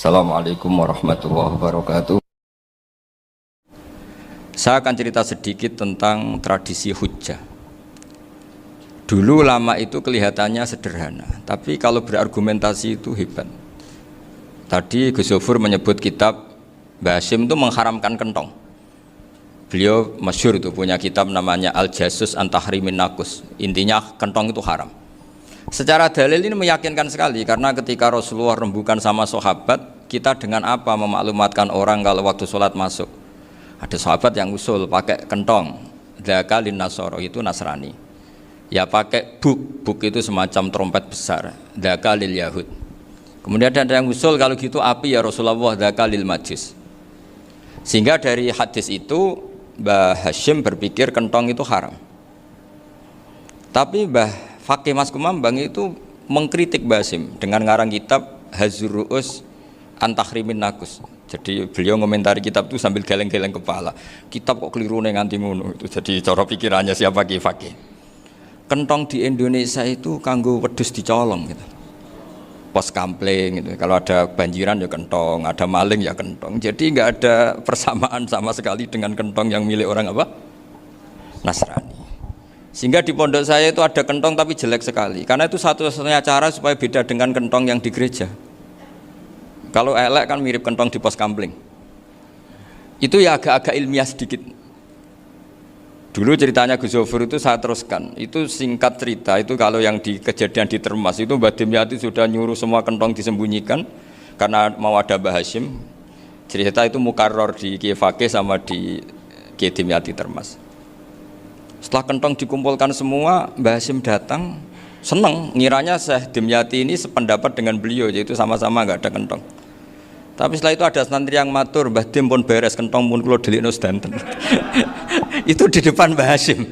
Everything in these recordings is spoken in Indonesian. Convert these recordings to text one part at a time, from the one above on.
Assalamualaikum warahmatullahi wabarakatuh. Saya akan cerita sedikit tentang tradisi hujjah. Dulu lama itu kelihatannya sederhana, tapi kalau berargumentasi itu hebat. Tadi Gus Zofur menyebut kitab Mbah Hasyim itu mengharamkan kentong. Beliau masyhur itu punya kitab namanya Al-Jasus an Tahrimin Nakus. Intinya kentong itu haram. Secara dalil ini meyakinkan sekali, karena ketika Rasulullah rembukan sama sahabat, kita dengan apa memaklumatkan orang kalau waktu sholat masuk? Ada sahabat yang usul pakai kentong, dzakalin nasoro, itu Nasrani. Ya pakai buk itu semacam trompet besar, dzakalil Yahud. Kemudian ada yang usul kalau gitu api ya Rasulullah, dzakalil Majus. Sehingga dari hadis itu Mbah Hasyim berpikir kentong itu haram. Tapi Mbah Fakih Mas Kumambang itu mengkritik Mbah Hasyim dengan ngarang kitab Hazur Ru'us an Tahrimin Nakus. Jadi beliau ngomentari kitab itu sambil geleng-geleng kepala. Kitab kok keliru nganti ngono itu. Jadi cara pikirannya siapa Ki Fakih. Kentong di Indonesia itu kanggo wedhus dicolong gitu. Pos kampling gitu. Kalau ada banjiran ya kentong, ada maling ya kentong. Jadi enggak ada persamaan sama sekali dengan kentong yang milik orang apa? Nasrani. Sehingga di pondok saya itu ada kentong tapi jelek sekali. Karena itu satu-satunya cara supaya beda dengan kentong yang di gereja. Kalau elek kan mirip kentong di pos kampling. Itu ya agak-agak ilmiah sedikit. Dulu ceritanya Gus Zofur itu saya teruskan. Itu singkat cerita, itu kalau yang di kejadian di Termas itu Mbah Dimyati sudah nyuruh semua kentong disembunyikan karena mau ada Mbah Hasyim. Cerita itu mukarrar di Kiai Fakih sama di Kiai Dimyati Termas. Setelah kentong dikumpulkan semua, Mbah Hasyim datang, seneng, ngiranya Syekh Dimyati ini sependapat dengan beliau, yaitu sama-sama nggak ada kentong. Tapi setelah itu ada santri yang matur, Mbah Dim pun beres kentong pun kula delikno sedanten. Itu di depan Mbah Hasyim.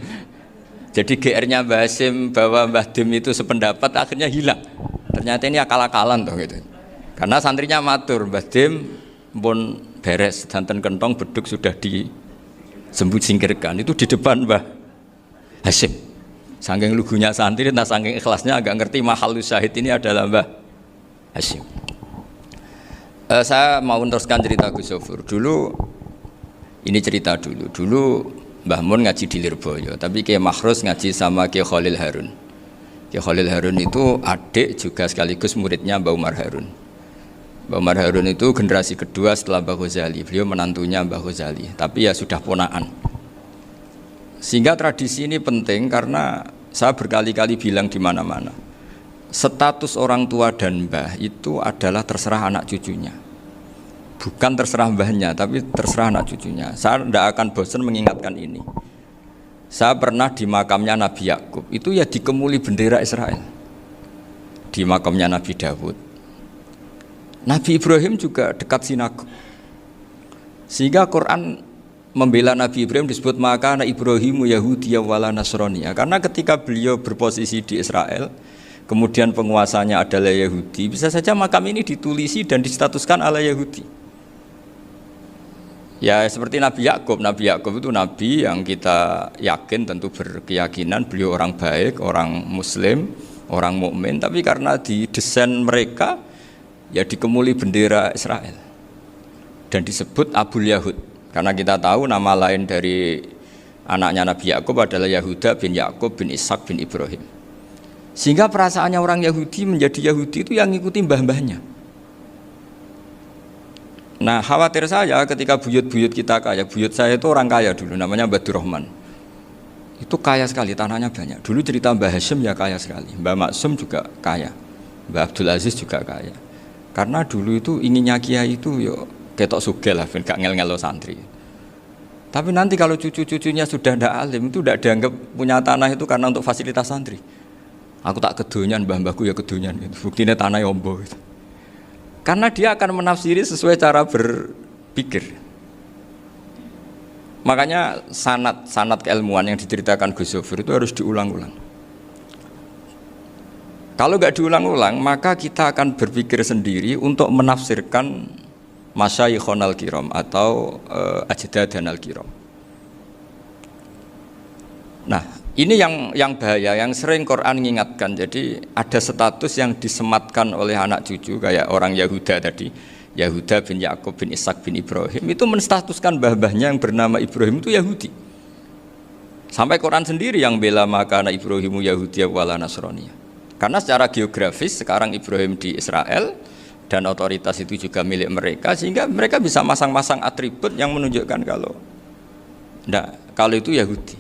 Jadi GR-nya Mbah Hasyim bahwa Mbah Dim itu sependapat akhirnya hilang. Ternyata ini akal-akalan toh gitu. Karena santrinya matur, Mbah Dim pun beres sedanten kentong beduk sudah disingkirkan. Itu di depan Mbah Hasyim. Saking lugunya santri, nah saking ikhlasnya agak ngerti mahalus syahid ini adalah Mbah Hasyim. Saya mau meneruskan cerita Gus Zofur. Dulu Mbah Mun ngaji di Lirboyo, tapi Kiai Makhrus ngaji sama Kiai Khalil Harun. Kiai Khalil Harun itu adik juga sekaligus muridnya Mbah Umar Harun. Mbah Umar Harun itu generasi kedua setelah Mbah Ghazali. Beliau menantunya Mbah Ghazali, tapi ya sudah ponaan. Sehingga tradisi ini penting karena saya berkali-kali bilang di mana-mana, status orang tua dan mbah itu adalah terserah anak cucunya, bukan terserah mbahnya, tapi terserah anak cucunya. Saya tidak akan bosan mengingatkan ini. Saya pernah di makamnya Nabi Yakub, itu ya dikemuli bendera Israel. Di makamnya Nabi Dawud, Nabi Ibrahim juga dekat sinagog. Sehingga Quran membela Nabi Ibrahim disebut maka anak Ibrahimu Yahudi wala Nasraniya, karena ketika beliau berposisi di Israel, kemudian penguasanya adalah Yahudi, bisa saja makam ini ditulisi dan distatuskan ala Yahudi. Ya seperti Nabi Yakub. Nabi Yakub itu nabi yang kita yakin tentu berkeyakinan beliau orang baik, orang muslim, orang mukmin, tapi karena di desain mereka ya dikemuli bendera Israel dan disebut Abul Yahud. Karena kita tahu nama lain dari anaknya Nabi Yakub adalah Yahuda bin Yakub bin Ishak bin Ibrahim. Sehingga perasaannya orang Yahudi menjadi Yahudi itu yang ngikuti mbah-mbahnya. Nah khawatir saya ketika buyut-buyut kita kaya. Buyut saya itu orang kaya dulu, namanya Badur Rahman. Itu kaya sekali, tanahnya banyak. Dulu cerita Mbah Hasyim ya kaya sekali. Mbah Maksum juga kaya, Mbah Abdul Aziz juga kaya. Karena dulu itu inginnya kiai itu yo ketok sugih lah, gak ngel-ngelo santri. Tapi nanti kalau cucu-cucunya sudah tidak alim, itu tidak dianggap punya tanah itu karena untuk fasilitas santri. Aku tak kedonyan, mbah-mbahku ya kedonyan. Buktinya tanah yombo. Gitu. Karena dia akan menafsiri sesuai cara berpikir. Makanya sanad keilmuan yang diceritakan Gus Zofur itu harus diulang-ulang. Kalau nggak diulang-ulang, maka kita akan berpikir sendiri untuk menafsirkan Masyayikhonal Kiram atau Ajdadanal Kiram. Nah, ini yang bahaya, yang sering Quran mengingatkan. Jadi ada status yang disematkan oleh anak cucu kayak orang Yahuda tadi, Yahuda bin Yakub bin Ishak bin Ibrahim itu menstatuskan mbah-mbahnya yang bernama Ibrahim itu Yahudi. Sampai Quran sendiri yang bela makana Ibrahimu Yahudi wala Nasrani. Karena secara geografis sekarang Ibrahim di Israel dan otoritas itu juga milik mereka, sehingga mereka bisa masang-masang atribut yang menunjukkan kalau itu Yahudi.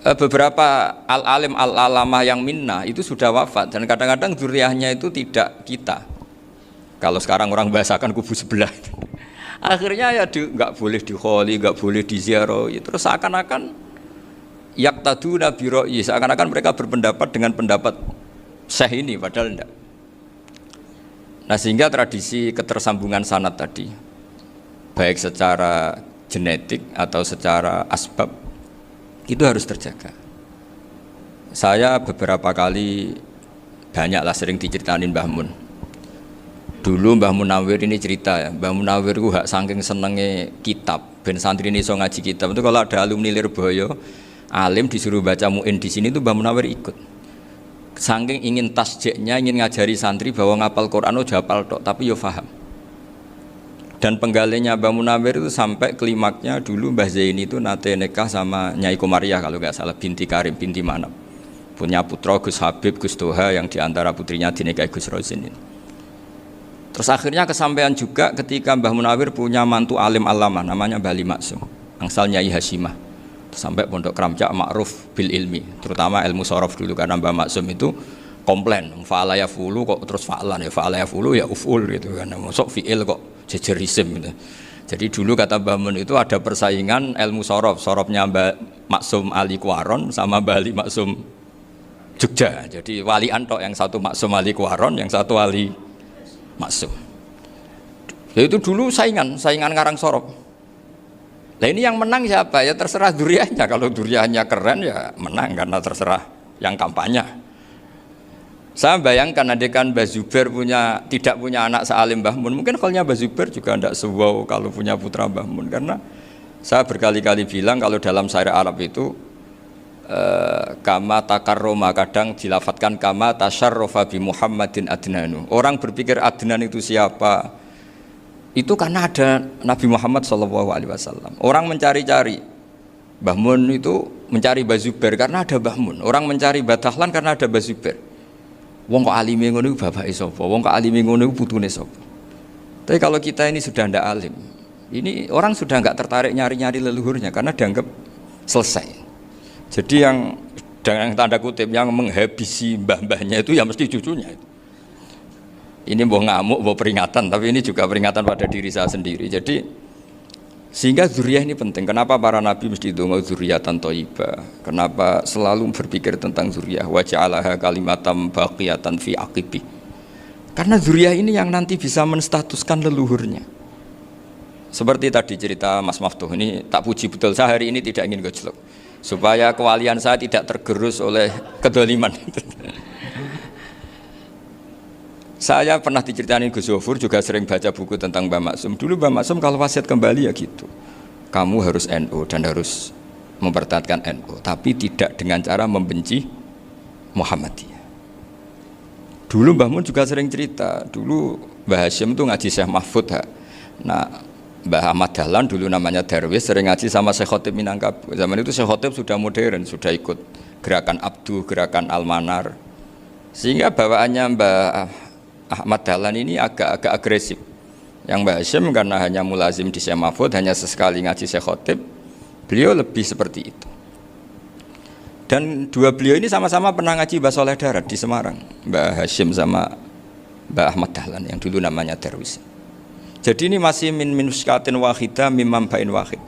Beberapa al-alim al-alamah yang minnah itu sudah wafat dan kadang-kadang dzurriahnya itu tidak kita. Kalau sekarang orang bahasakan kubu sebelah. Akhirnya ya nggak boleh dikholi, nggak boleh diziarah. Terus seakan-akan yaqtaduna bi ra'yi, seakan-akan mereka berpendapat dengan pendapat syekh ini, padahal enggak. Nah, sehingga tradisi ketersambungan sanad tadi, baik secara genetik atau secara asbab, itu harus terjaga. Saya beberapa kali banyaklah sering diceritain Mbah Mun. Dulu Mbah Munawir ini cerita ya, Mbah Munawir itu hak saking senenge kitab, ben santri ini so ngaji kitab. Itu kalau ada alumni Lirboyo, alim disuruh baca muin di sini itu Mbah Munawir ikut. Saking ingin tasjiknya, ingin ngajari santri bahwa ngapal Quran udah hafal tok, tapi yo paham. Dan penggalinya Mbah Munawir itu sampai klimaknya dulu Mbah Zaini itu nate nikah sama Nyai Komariah kalau nggak salah, binti Karim, binti Manap. Punya putra Gus Habib, Gus Toha yang diantara putrinya dinikahi Gus Rozin ini. Terus akhirnya kesampaian juga ketika Mbah Munawir punya mantu alim alama namanya Mbah Ali Maksum, angsal Nyai Hasyimah. Sampai pondok Kramcak makruf bil ilmi, terutama ilmu sorof dulu karena Mbah Maksum itu komplain, fa'ala ya fulu kok terus fa'lan ya fa'ala ya fulu ya uf'ul gitu kan, masuk fi'il kok jejer isim gitu. Jadi dulu kata Mbah Mun itu ada persaingan ilmu sorof, sorofnya Mbah Maksum Ali Kuaron sama Mbah Ali Maksum Jogja. Jadi wali antok yang satu Maksum Ali Kuaron, yang satu Ali Maksum. Ya itu dulu saingan ngarang sorof. Nah ini yang menang siapa? Ya terserah duriannya. Kalau duriannya keren ya menang karena terserah yang kampanye. Saya bayangkan adekan Mbah Zubair tidak punya anak sealim Mbah Mun, mungkin kalnya Mbah Zubair juga tidak sewow kalau punya putra Mbah Mun, karena saya berkali-kali bilang kalau dalam syair Arab itu kama takarroma, kadang dilafatkan kama tasyarrofa bi Muhammadin adnanu. Orang berpikir Adnan itu siapa? Itu karena ada Nabi Muhammad SAW. Orang mencari-cari Mbah Mun itu mencari Mbah Zubair karena ada Mbah Mun. Orang mencari Mbah Dahlan karena ada Mbah Zubair. Wong kok alime ngono iku bapake sapa? Wong kok alime ngono iku putune sapa? Tapi kalau kita ini sudah ndak alim, ini orang sudah nggak tertarik nyari-nyari leluhurnya karena dianggap selesai. Jadi yang dengan tanda kutip yang menghabisi mbah-mbahnya itu ya mesti cucunya itu. Ini mau ngamuk, mau peringatan, tapi ini juga peringatan pada diri saya sendiri. Jadi sehingga zuriyah ini penting. Kenapa para nabi mesti donga zuriyatan thayyibah? Kenapa selalu berpikir tentang zuriyah? Wa ja'alaha kalimatam baqiyatan fi aqibi. Karena zuriyah ini yang nanti bisa menstatuskan leluhurnya. Seperti tadi cerita Mas Maftuh, ini tak puji betul, saya hari ini tidak ingin gojlok supaya kewalian saya tidak tergerus oleh kedoliman. Saya pernah diceritain Gus Zofur, juga sering baca buku tentang Mbah Maksum. Dulu Mbah Maksum kalau wasiat kembali ya gitu, kamu harus NU dan harus mempertahankan NU, tapi tidak dengan cara membenci Muhammadiyah. Dulu Mbah Mun juga sering cerita, dulu Mbah Hashim itu ngaji Syekh Mahfud. Nah, Mbah Ahmad Dahlan dulu namanya Darwis sering ngaji sama Syekh Khotib Minangkabau. Zaman itu Syekh Khotib sudah modern, sudah ikut gerakan Abdu, gerakan Almanar. Sehingga bawaannya Mbah Ahmad Dahlan ini agak agresif. Yang Mbah Hashim karena hanya mulazim di Syekh Mahfud, hanya sesekali ngaji Syekh Khotib, beliau lebih seperti itu. Dan dua beliau ini sama-sama pernah ngaji Mbah Soleh Darat di Semarang, Mbah Hashim sama Mbah Ahmad Dahlan yang dulu namanya Darwis. Jadi ini masih min muskatin wahidah mimam bain wahid.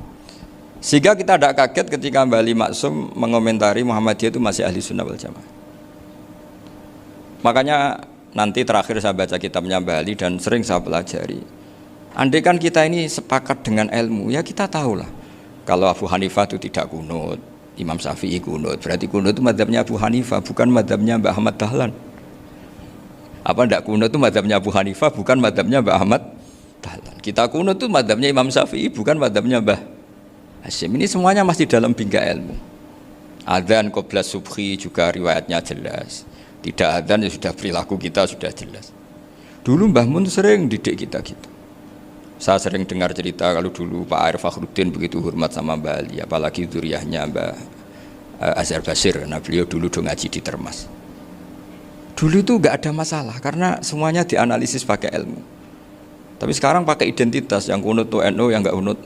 Sehingga kita tidak kaget ketika Mbah Ali Maksum mengomentari Muhammadiyah itu masih ahli sunnah wal jamaah. Makanya nanti terakhir saya baca kitabnya Mbah Ali dan sering saya pelajari. Andai kan kita ini sepakat dengan ilmu, ya kita tahulah. Kalau Abu Hanifah itu tidak kunut, Imam Syafi'i kunut, berarti kunut itu mazhabnya Abu Hanifah, bukan mazhabnya Mbah Ahmad Dahlan. Apa tidak kunut itu mazhabnya Abu Hanifah, bukan mazhabnya Mbah Ahmad Dahlan. Kita kunut itu mazhabnya Imam Syafi'i, bukan mazhabnya Mbah Hashim. Ini semuanya masih dalam bingkai ilmu. Adzan qabla subhi juga riwayatnya jelas. Tidak adzan ya sudah perilaku kita sudah jelas. Dulu Mbah Mun sering didik kita gitu. Saya sering dengar cerita kalau dulu Pak Arif Fakhruddin begitu hormat sama Mbah Ali, apalagi dzuriyahnya Mbah Azhar Basir, karena beliau dulu do ngaji di Termas. Dulu itu nggak ada masalah karena semuanya dianalisis pakai ilmu. Tapi sekarang pakai identitas, yang kunut tuh NU, yang nggak kunut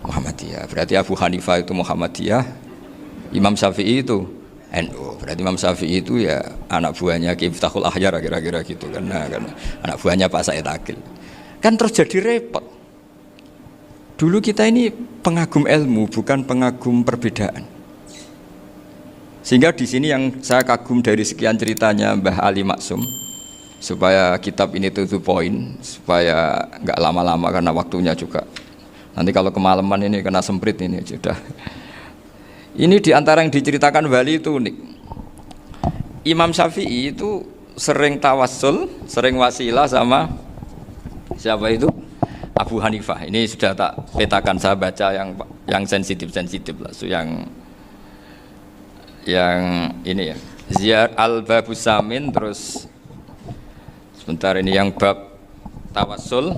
Muhammadiyah. Berarti Abu Hanifah itu Muhammadiyah, Imam Syafi'i itu NU. Berarti Imam Syafi'i itu ya anak buahnya Ki Miftahul Ahyar kira-kira gitu kan. Nah, kan anak buahnya Pak Said Akil. Kan terus jadi repot. Dulu kita ini pengagum ilmu, bukan pengagum perbedaan. Sehingga di sini yang saya kagum dari sekian ceritanya Mbah Ali Maksum, supaya kitab ini to the point, supaya nggak lama-lama karena waktunya juga. Nanti kalau kemalaman ini kena semprit ini sudah. Ini diantara yang diceritakan Bali itu unik. Imam Syafi'i itu sering tawassul, sering wasilah sama siapa itu? Abu Hanifah. Ini sudah tak petakan, saya baca yang sensitif lah, so yang ini ya. Ziyad al-Babus Samin, terus sebentar ini yang bab tawassul.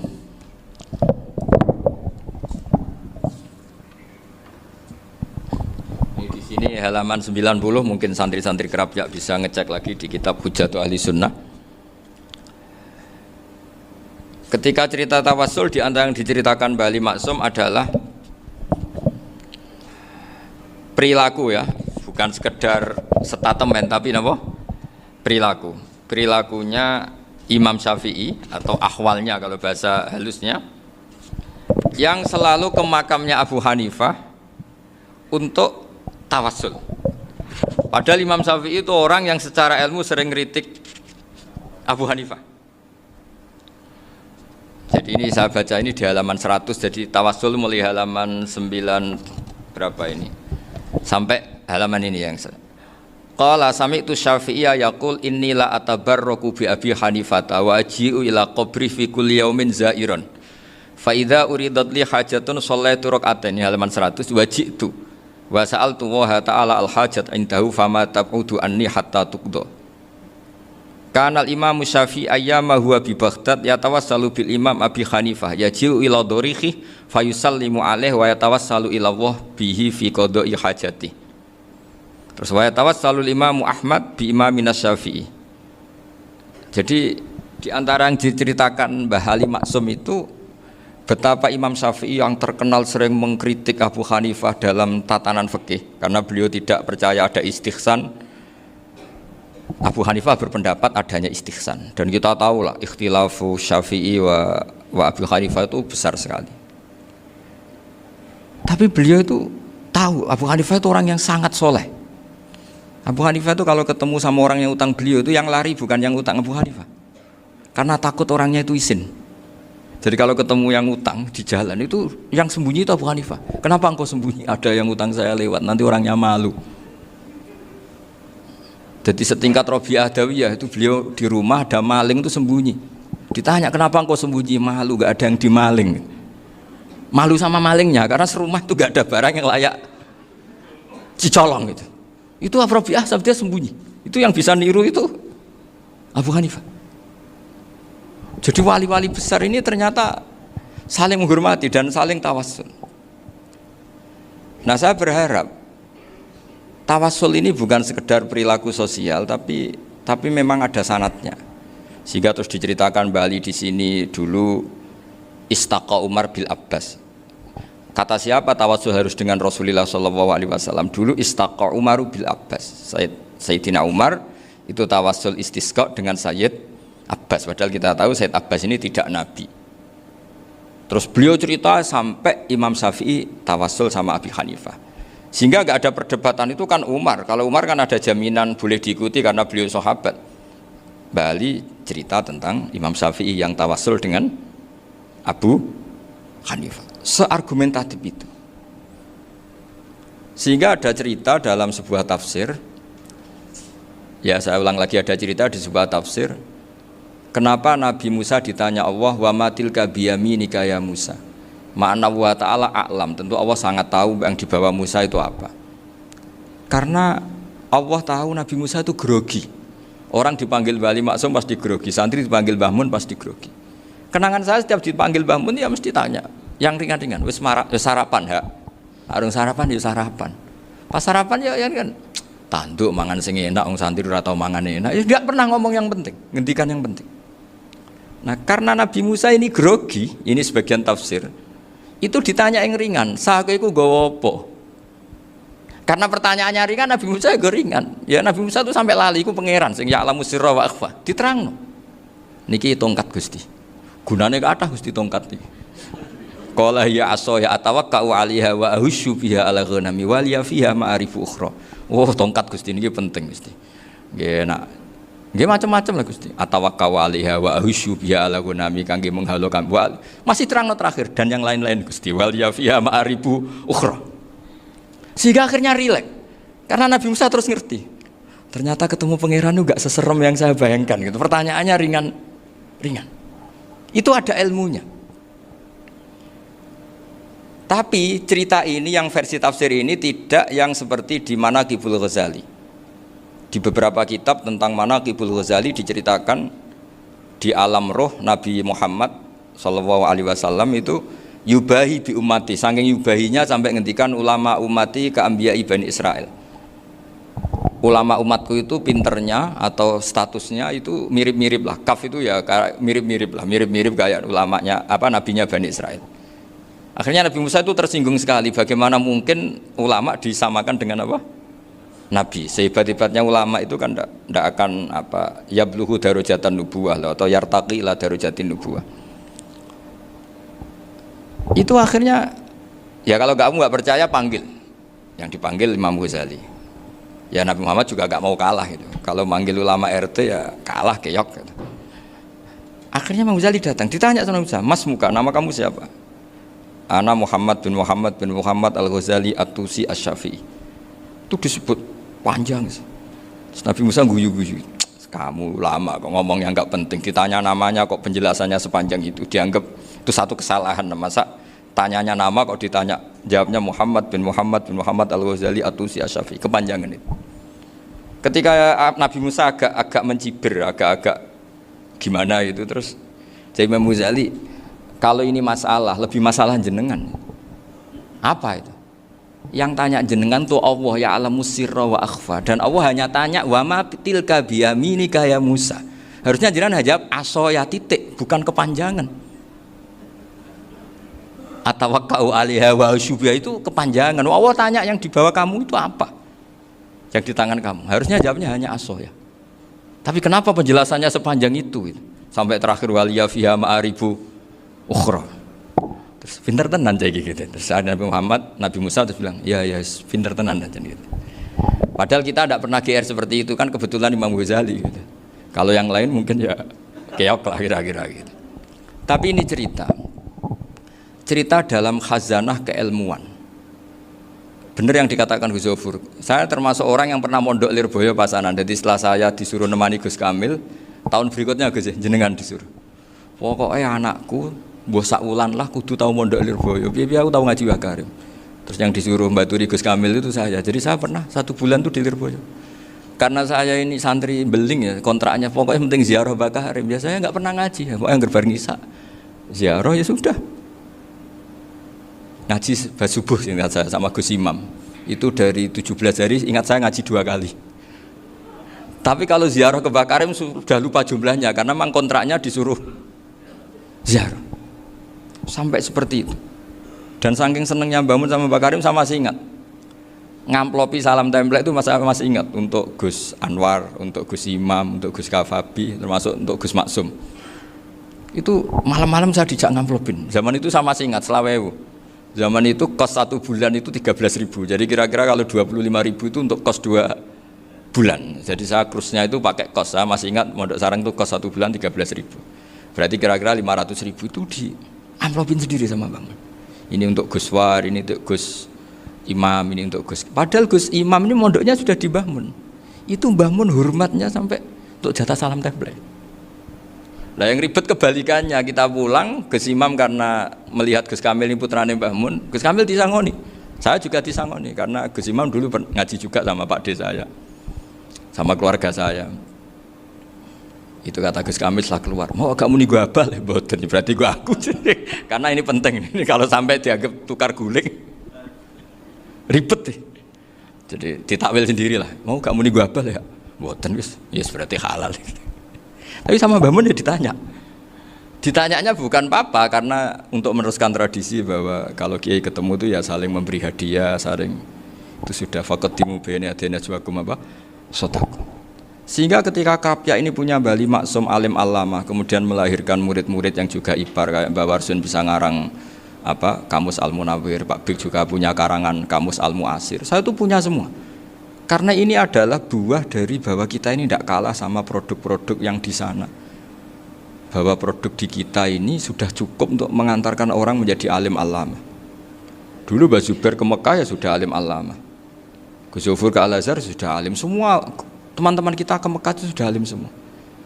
Ini halaman 90, mungkin santri-santri kerap ya bisa ngecek lagi di kitab Hujatul Ahli Sunnah. Ketika cerita tawassul, di antara yang diceritakan Mbah Ali Maksum adalah perilaku ya, bukan sekedar statement tapi apa? Perilaku. Perilakunya Imam Syafi'i atau ahwalnya kalau bahasa halusnya, yang selalu ke makamnya Abu Hanifah untuk tawassul. Padahal Imam Syafi'i itu orang yang secara ilmu sering kritik Abu Hanifah. Jadi ini saya baca ini di halaman 100, jadi tawassul mulai halaman 9 berapa ini sampai halaman ini yang qala sami'tu Syafi'iyya yaqul inni la atabarraku bi Abi Hanifah wa aji'u ila qabri fi kulli yaumin zairan fa idza uridat li hajatun shallaitu rak'atain, halaman 100, waji'tu wa sa'altu wa ta'ala al-hajat indahu fama tab'udu anni hatta tuqda. Kana al-Imam Syafi'i ayyama huwa bi Baghdad yatawassalu bil Imam Abi Hanifah yaji'u ila dorihi fayusallimu alaihi wa yatawassalu ila Allah bihi fi qada'i hajati. Terus wa yatawassalu Imam Ahmad bi Imamina Syafi'i. Jadi di antara yang diceritakan Mbah Ali Maksum itu betapa Imam Syafi'i yang terkenal sering mengkritik Abu Hanifah dalam tatanan fikih karena beliau tidak percaya ada istihsan. Abu Hanifah berpendapat adanya istihsan, dan kita tahu lah ikhtilafu Syafi'i wa Abu Hanifah itu besar sekali. Tapi beliau itu tahu Abu Hanifah itu orang yang sangat soleh. Abu Hanifah itu kalau ketemu sama orang yang utang beliau itu yang lari bukan yang utang Abu Hanifah, karena takut orangnya itu izin. Jadi kalau ketemu yang utang di jalan itu yang sembunyi itu Abu Hanifah. Kenapa engkau sembunyi? Ada yang utang saya lewat, nanti orangnya malu. Jadi setingkat Robi'ah Adawiyah itu beliau di rumah ada maling itu sembunyi. Ditanya kenapa engkau sembunyi? Malu, gak ada yang dimaling. Malu sama malingnya karena serumah itu gak ada barang yang layak dicolong gitu. Itu Robi'ah dia sembunyi. Itu yang bisa niru itu Abu Hanifah. Jadi wali-wali besar ini ternyata saling menghormati dan saling tawassul. Nah, saya berharap tawassul ini bukan sekedar perilaku sosial, tapi memang ada sanadnya. Sehingga terus diceritakan Bali di sini dulu istaqa Umar bil Abbas. Kata siapa tawassul harus dengan Rasulullah SAW? Dulu istaqa Umar bil Abbas. Sayyidina Umar itu tawassul istisqa dengan Sayyid Abbas. Padahal kita tahu Sayyid Abbas ini tidak nabi. Terus beliau cerita sampai Imam Syafi'i tawassul sama Abi Hanifah. Sehingga nggak ada perdebatan, itu kan Umar. Kalau Umar kan ada jaminan boleh diikuti karena beliau sahabat. Bali cerita tentang Imam Syafi'i yang tawassul dengan Abu Hanifah. Seargumentatif itu. Sehingga ada cerita dalam sebuah tafsir. Ya saya ulang lagi, ada cerita di sebuah tafsir. Kenapa Nabi Musa ditanya Allah, wa matilka biyaminika ya Musa? Ma'ana wa ta'ala a'lam, tentu Allah sangat tahu yang dibawa Musa itu apa. Karena Allah tahu Nabi Musa itu grogi. Orang dipanggil Wali Maksum pasti grogi, santri dipanggil Mbah Mun pasti grogi. Kenangan saya setiap dipanggil Mbah Mun ya mesti tanya, yang ringan-ringan, wis sarapan ha. Arung sarapan ya sarapan. Pas sarapan ya kan tanduk mangan sing enak, wong santri ora tau mangan enak. Ya enggak pernah ngomong yang penting, ngendikan yang penting. Nah, karena Nabi Musa ini grogi, ini sebagian tafsir. Itu ditanya yang ringan, "Sakowe iku nggawa apa?" Karena pertanyaannya ringan, Nabi Musa juga ringan. Ya Nabi Musa itu sampai lali, itu pangeran sing ya'lamu sirra wa akhfa. Diterangno. Niki tongkat Gusti. Gunane kathah Gusti tongkat iki. Qala ya asaya atawakkau 'alaiha wa ahusyu biha 'ala ghanami wa liya fiha ma'arifu ukhra. Oh, tongkat Gusti niki penting Gusti. Nggih nak. Nggih macam-macam lah Gusti. Atawakkau 'alaiha wa ahusyu biha 'ala ghanami kangge menghalo kambal. Masih terangno terakhir dan yang lain-lain Gusti. Wa liya fiha ma'arifu ukhra. Sehingga akhirnya rileks karena Nabi Musa terus ngerti ternyata ketemu pangeran itu gak seserem yang saya bayangkan gitu. Pertanyaannya ringan itu ada ilmunya. Tapi cerita ini yang versi tafsir ini tidak yang seperti di Manaqibul Ghazali. Di beberapa kitab tentang Manaqibul Ghazali diceritakan di alam roh Nabi Muhammad SAW itu yubahi bi ummati, saking yubahinya sampai ngendikan ulama ummati ke anbiya'i Bani Israel. Ulama umatku itu pinternya atau statusnya itu mirip-mirip lah. Kaf itu ya mirip-mirip lah, mirip-mirip kayak ulamanya nabinya Bani Israel. Akhirnya Nabi Musa itu tersinggung sekali, bagaimana mungkin ulama disamakan dengan apa? Nabi. Sehebat-hebatnya ulama itu kan tidak akan yabluhu darajatan nubuwah atau yartaqi ila darajatin nubuwah. Itu akhirnya ya kalau kamu nggak percaya panggil, yang dipanggil Imam Ghazali. Ya Nabi Muhammad juga nggak mau kalah gitu. Kalau manggil ulama RT ya kalah keok gitu. Akhirnya Imam Ghazali datang, ditanya sama Musa, "Mas muka, nama kamu siapa?" "Ana Muhammad bin Muhammad Al-Ghazali At-Tusi Asy-Syafi'i." Itu disebut panjang. Terus Nabi Musa guyu-guyu. "Kamu lama kok ngomong yang nggak penting, ditanya namanya kok penjelasannya sepanjang itu, dianggap itu satu kesalahan. Masa tanyanya nama kok ditanya jawabnya Muhammad bin Muhammad Al-Ghazali At-Tusi Asy-Syafi'i, kepanjangan itu." Ketika Nabi Musa agak mencibir, agak gimana itu, terus jadi Imam Ghazali, "Kalau ini masalah, lebih masalah jenengan." "Apa itu?" "Yang tanya jenengan tuh Allah ya alamu sirra wa akhfa, dan Allah hanya tanya wa ma tilka biyaminika ya Musa." Harusnya jenengan jawab asoya titik, bukan kepanjangan. Atawakkau 'alaiha wa syubha itu kepanjangan. Allah tanya yang di bawah kamu itu apa? Yang di tangan kamu. Harusnya jawabnya hanya asoya. Tapi kenapa penjelasannya sepanjang itu? Sampai terakhir waliya fiha ma'aribu ukhra. Terus pinter tenan kayak gitu. Terus ada Nabi Musa terus bilang, ya pinter tenan aja gitu. Padahal kita tidak pernah GR seperti itu kan, kebetulan Imam Ghazali gitu. Kalau yang lain mungkin ya keok lah kira-kira gitu. Tapi ini cerita dalam khazanah keilmuan. Benar yang dikatakan Gus Zofur. Saya termasuk orang yang pernah mondok Lirboyo Pasanan. Jadi setelah saya disuruh nemani Gus Kamil, tahun berikutnya Gus jenengan disuruh. Pokoknya anakku mbah sak wulan lah kudu tahu mondok Lirboyo. Piye aku tahu ngaji Wakarim. Terus yang disuruh mbaturi Gus Kamil itu saya. Jadi saya pernah 1 bulan tuh di Lirboyo. Karena saya ini santri beling ya, kontraknya pokoknya penting ziarah Bakarim. Biasanya nggak pernah ngaji. Pokoknya gerbar ngisa. Ziarah ya sudah. Ngaji subuh ingat saya sama Gus Imam. Itu dari 17 hari ingat saya ngaji 2 kali. Tapi kalau ziarah ke Bakarim sudah lupa jumlahnya karena memang kontraknya disuruh ziarah. Sampai seperti itu. Dan saking senengnya bangun sama Bakarim saya masih ingat. Ngamplopi salam template itu masih ingat untuk Gus Anwar, untuk Gus Imam, untuk Gus Kafabi, termasuk untuk Gus Maksum. Itu malam-malam saya dijak ngamplopin. Zaman itu saya masih ingat selawewu. Zaman itu kos 1 bulan itu 13.000. Jadi kira-kira kalau 25.000 itu untuk kos 2 bulan. Jadi saya kursusnya itu pakai kos. Saya masih ingat Mondok Sarang itu kos 1 bulan 13.000. Berarti kira-kira 500.000 itu di amplopin sendiri sama Bang. Ini untuk Gus War, ini untuk Gus Imam, ini untuk Gus. Padahal Gus Imam ini mondoknya sudah di Mbah Mun. Itu Mbah Mun hormatnya sampai untuk jatah salam template. Nah yang ribet kebalikannya, kita pulang Gus Imam karena melihat Gus Kamil ini putrane Mbah Mun, Gus Kamil disangoni. Saya juga disangoni karena Gus Imam dulu ngaji juga sama Pak D saya, sama keluarga saya. Itu kata Gus Kamil setelah keluar, mau agak muni gua abal, boten berarti gua aku. Karena ini penting. Ini kalau sampai dianggap tukar guling, ribet deh. Jadi ditakwil sendirilah. Mau gak muni gua abal ya, boten wis, yes berarti halal. Tapi sama Mbah Mun ya ditanya. Ditanyanya bukan apa karena untuk meneruskan tradisi bahwa kalau kiai ketemu itu ya saling memberi hadiah, saling itu sudah faqaddimu baina adina juakum apa? Sodaku. Sehingga ketika Krapyak ini punya Bali Maksum alim allamah, kemudian melahirkan murid-murid yang juga ibar kayak Mbak Warsun bisa ngarang apa Kamus Al-Munawwir, Pak Bik juga punya karangan Kamus Al-Mu'asir. Saya itu punya semua. Karena ini adalah buah dari bahwa kita ini tidak kalah sama produk-produk yang di sana. Bahwa produk di kita ini sudah cukup untuk mengantarkan orang menjadi alim allamah. Dulu Mbak Zubair ke Mekah ya sudah alim allamah. Gus Zufur ke Al-Azhar sudah alim semua. Teman-teman kita ke Mekah itu sudah alim semua.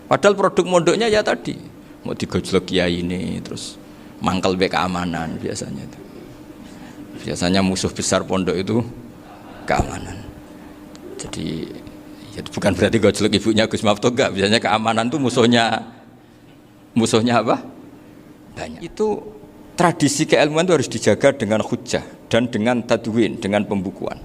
Padahal produk mondoknya ya tadi mau digojlok kiai ini, terus mangkel be keamanan biasanya itu. Biasanya musuh besar pondok itu keamanan. Jadi ya bukan berarti gojlok ibunya Gus Maftuh enggak. Biasanya keamanan itu musuhnya apa? Banyak. Itu tradisi keilmuan itu harus dijaga dengan hujjah dan dengan tadwin, dengan pembukuan.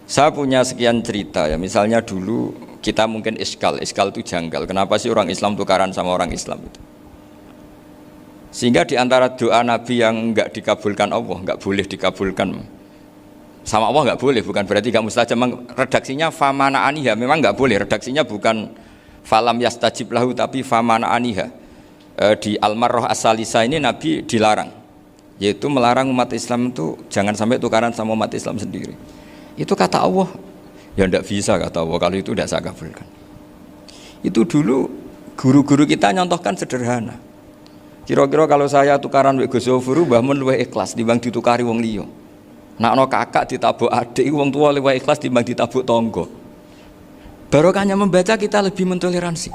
Saya punya sekian cerita ya, misalnya dulu kita mungkin iskal itu janggal. Kenapa sih orang Islam tukaran sama orang Islam itu? Sehingga di antara doa Nabi yang enggak dikabulkan Allah, enggak boleh dikabulkan sama Allah enggak boleh, bukan berarti enggak mustajab. Redaksinya famana aniha, memang enggak boleh. Redaksinya bukan falam yastajib lahu tapi famana aniha. Di Al-Marrah As-Salisa ini Nabi dilarang, yaitu melarang umat Islam itu jangan sampai tukaran sama umat Islam sendiri. Itu kata Allah, ya tidak bisa kata Allah, kalau itu tidak saya kabulkan. Itu dulu guru-guru kita nyontohkan sederhana. Kira-kira kalau saya tukaran wek Gus Zofuru, Mbah Mun luwih ikhlas timbang ditukari wong liya. Nak ana kakak ditabuk adik, wong tua luwih ikhlas timbang ditabuk tangga. Barokahnya membaca kita lebih mentoleransi.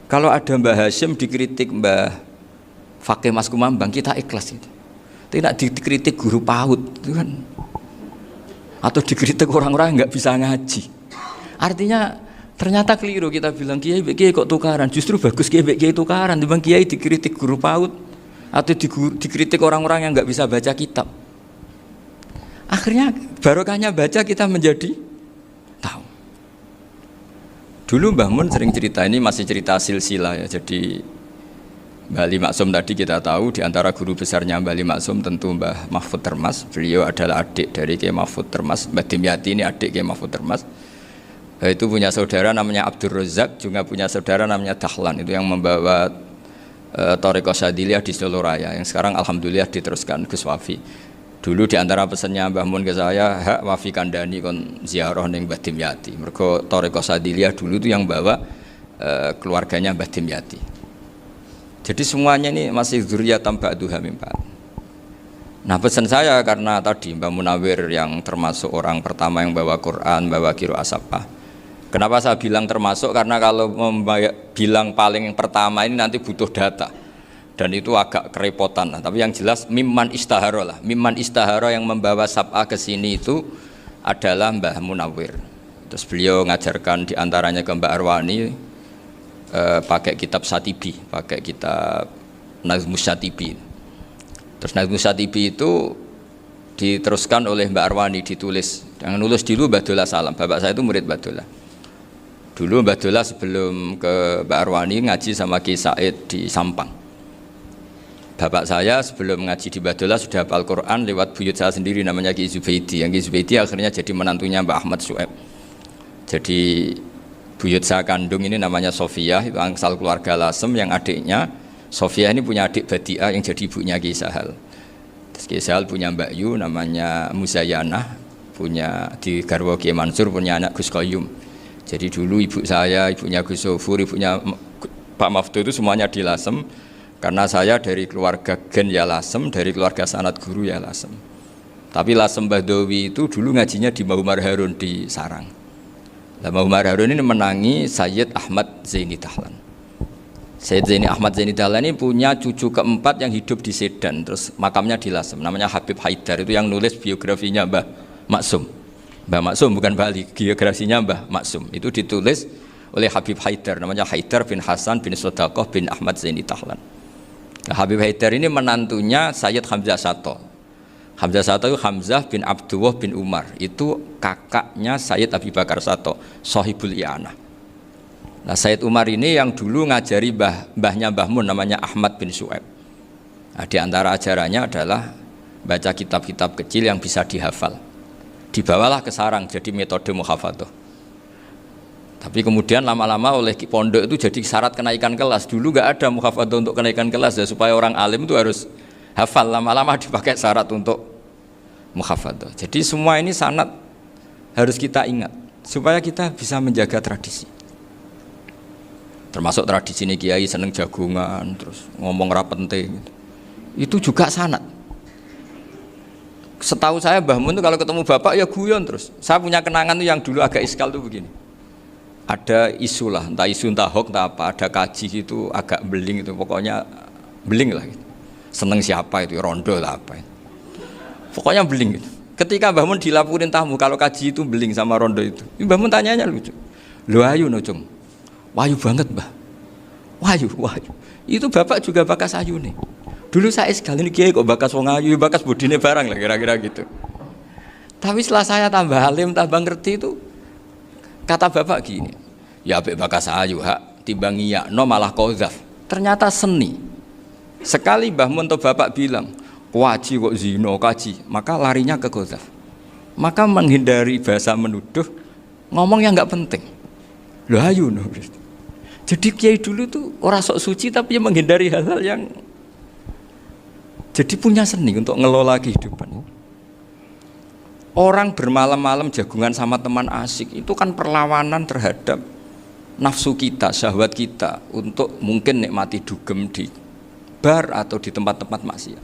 Kalau ada Mbah Hashim dikritik Mbah Fakih Mas Kumambang, kita ikhlas itu. Tidak dikritik guru PAUD, itu kan. Atau dikritik orang-orang yang nggak bisa ngaji. Artinya ternyata keliru kita bilang kiai kok tukaran. Justru bagus kiai tukaran. Dibanding kiai dikritik guru PAUD atau dikritik orang-orang yang nggak bisa baca kitab. Akhirnya barokahnya baca kita menjadi tahu. Dulu Mbah Mun sering cerita, ini masih cerita silsilah ya. Jadi Mbah Ali Maksum tadi kita tahu di antara guru besarnya Mbah Ali Maksum tentu Mbah Mahfud Termas. Beliau adalah adik dari Kiai Mahfud Termas. Mbah Dimyati ini adik Kiai Mahfud Termas. Itu punya saudara namanya Abdur Razak, juga punya saudara namanya Dahlan. Itu yang membawa Thariqah Syadiliyah di Solo Raya, yang sekarang alhamdulillah diteruskan Gus Wafi. Dulu di antara pesannya Mbah Mun ke saya, hak Wafi kandani kon ziarah ning Mbah Dimyati. Mergo Thariqah Syadiliyah dulu itu yang bawa keluarganya Mbah Dimyati. Jadi semuanya ini masih dzurriyyatan ba'duha min ba'd. Nah pesan saya karena tadi Mbah Munawwir yang termasuk orang pertama yang bawa Quran, bawa qiraah sab'ah. Kenapa saya bilang termasuk? Karena kalau bilang paling pertama ini nanti butuh data. Dan itu agak kerepotan lah. Tapi yang jelas mimman istahara lah. Mimman istahara yang membawa sab'ah ke sini itu adalah Mbah Munawwir. Terus beliau ngajarkan diantaranya ke Mbak Arwani, pakai kitab Satibi, pakai kitab Nazmus Satibi. Terus Nazmus Satibi itu diteruskan oleh Mbak Arwani, ditulis. Yang nulis dulu Mbak Dola Salam. Bapak saya itu murid Mbak Dola. Dulu Mbak Dola sebelum ke Mbak Arwani ngaji sama Ki Said di Sampang. Bapak saya sebelum ngaji di Mbak Dola sudah hafal Quran lewat buyut saya sendiri namanya Ki Zubaidi. Yang Ki Zubaidi akhirnya jadi menantunya Mbak Ahmad Su'eb. Jadi buyut saya kandung ini namanya Sofia, itu angsal keluarga Lasem, yang adiknya Sofia ini punya adik Badiah yang jadi ibunya Ki Sahal. Terus Ki Sahal punya Mbak Yu namanya Muzayanah, punya di garwa Ki Mansur punya anak Gus Qayyum. Jadi dulu ibu saya, ibunya Gus Sofur, ibunya Pak Maftuh itu semuanya di Lasem. Karena saya dari keluarga Gen ya Lasem, dari keluarga sanad guru ya Lasem. Tapi Lasem Bahdawi itu dulu ngajinya di Mbah Harun di Sarang. Mbah Harun ini menangi Sayyid Ahmad Zaini Dahlan. Sayyid Zaini Ahmad Zaini Dahlan ini punya cucu keempat yang hidup di Sedan, terus makamnya di Lasem, namanya Habib Haidar. Itu yang nulis biografinya Mbah Maksum. Mbah Maksum bukan Bali, biografinya Mbah Maksum. Itu ditulis oleh Habib Haidar, namanya Haidar bin Hasan bin Sodaqoh bin Ahmad Zaini Tahlan. Nah, Habib Haidar ini menantunya Sayyid Hamzah Sato. Hamzah Sato itu Hamzah bin Abdullah bin Umar, itu kakaknya Sayyid Abi Bakar Sato, Sohibul I'anah. Nah, Sayyid Umar ini yang dulu ngajari mbahnya Mbah Mun namanya Ahmad bin Su'aib. Nah, di antara ajarannya adalah baca kitab-kitab kecil yang bisa dihafal. Dibawalah ke sarang jadi metode muhafadzah. Tapi kemudian lama-lama oleh pondok itu jadi syarat kenaikan kelas. Dulu nggak ada muhafadzah untuk kenaikan kelas ya, supaya orang alim itu harus hafal. Lama-lama dipakai syarat untuk muhafadzah. Jadi semua ini sanad harus kita ingat supaya kita bisa menjaga tradisi. Termasuk tradisi ini kiai seneng jagungan, terus ngomong ra penting. Itu juga sanad. Setahu saya Mbah Mun itu kalau ketemu bapak ya guyon terus. Saya punya kenangan tuh yang dulu agak iskal tuh begini. Ada isu lah, entah isu entah hoax entah apa, ada kaji itu agak beling itu, pokoknya beling lah gitu. Seneng siapa itu, rondo lah apa itu. Pokoknya beling gitu. Ketika Mbah Mun dilaporin tamu kalau kaji itu beling sama rondo itu, Mbah Mun tanyanya lucu. Lho ayu no cung, wayu banget Mbah. Wayu. Itu bapak juga bakas ayu nih. Dulu saya sekali ini kiai kok bakas wong ayu, bakas budine barang lah kira-kira gitu. Tapi setelah saya tambah alim, tambah ngerti itu, kata bapak gini, ya apik bakas ayu hak timbang iyakno malah qadzaf. Ternyata seni. Sekali Mbah Mun atau bapak bilang, "Kaji kok zina, kaji." Maka larinya ke qadzaf. Maka menghindari bahasa menuduh, ngomong yang enggak penting. Lho ayu no. Jadi kiai dulu tuh orang sok suci tapi menghindari hal-hal yang jadi punya seni untuk ngelola kehidupan. Orang bermalam-malam jagungan sama teman asik itu kan perlawanan terhadap nafsu kita, syahwat kita untuk mungkin nikmati dugem di bar atau di tempat-tempat maksiat.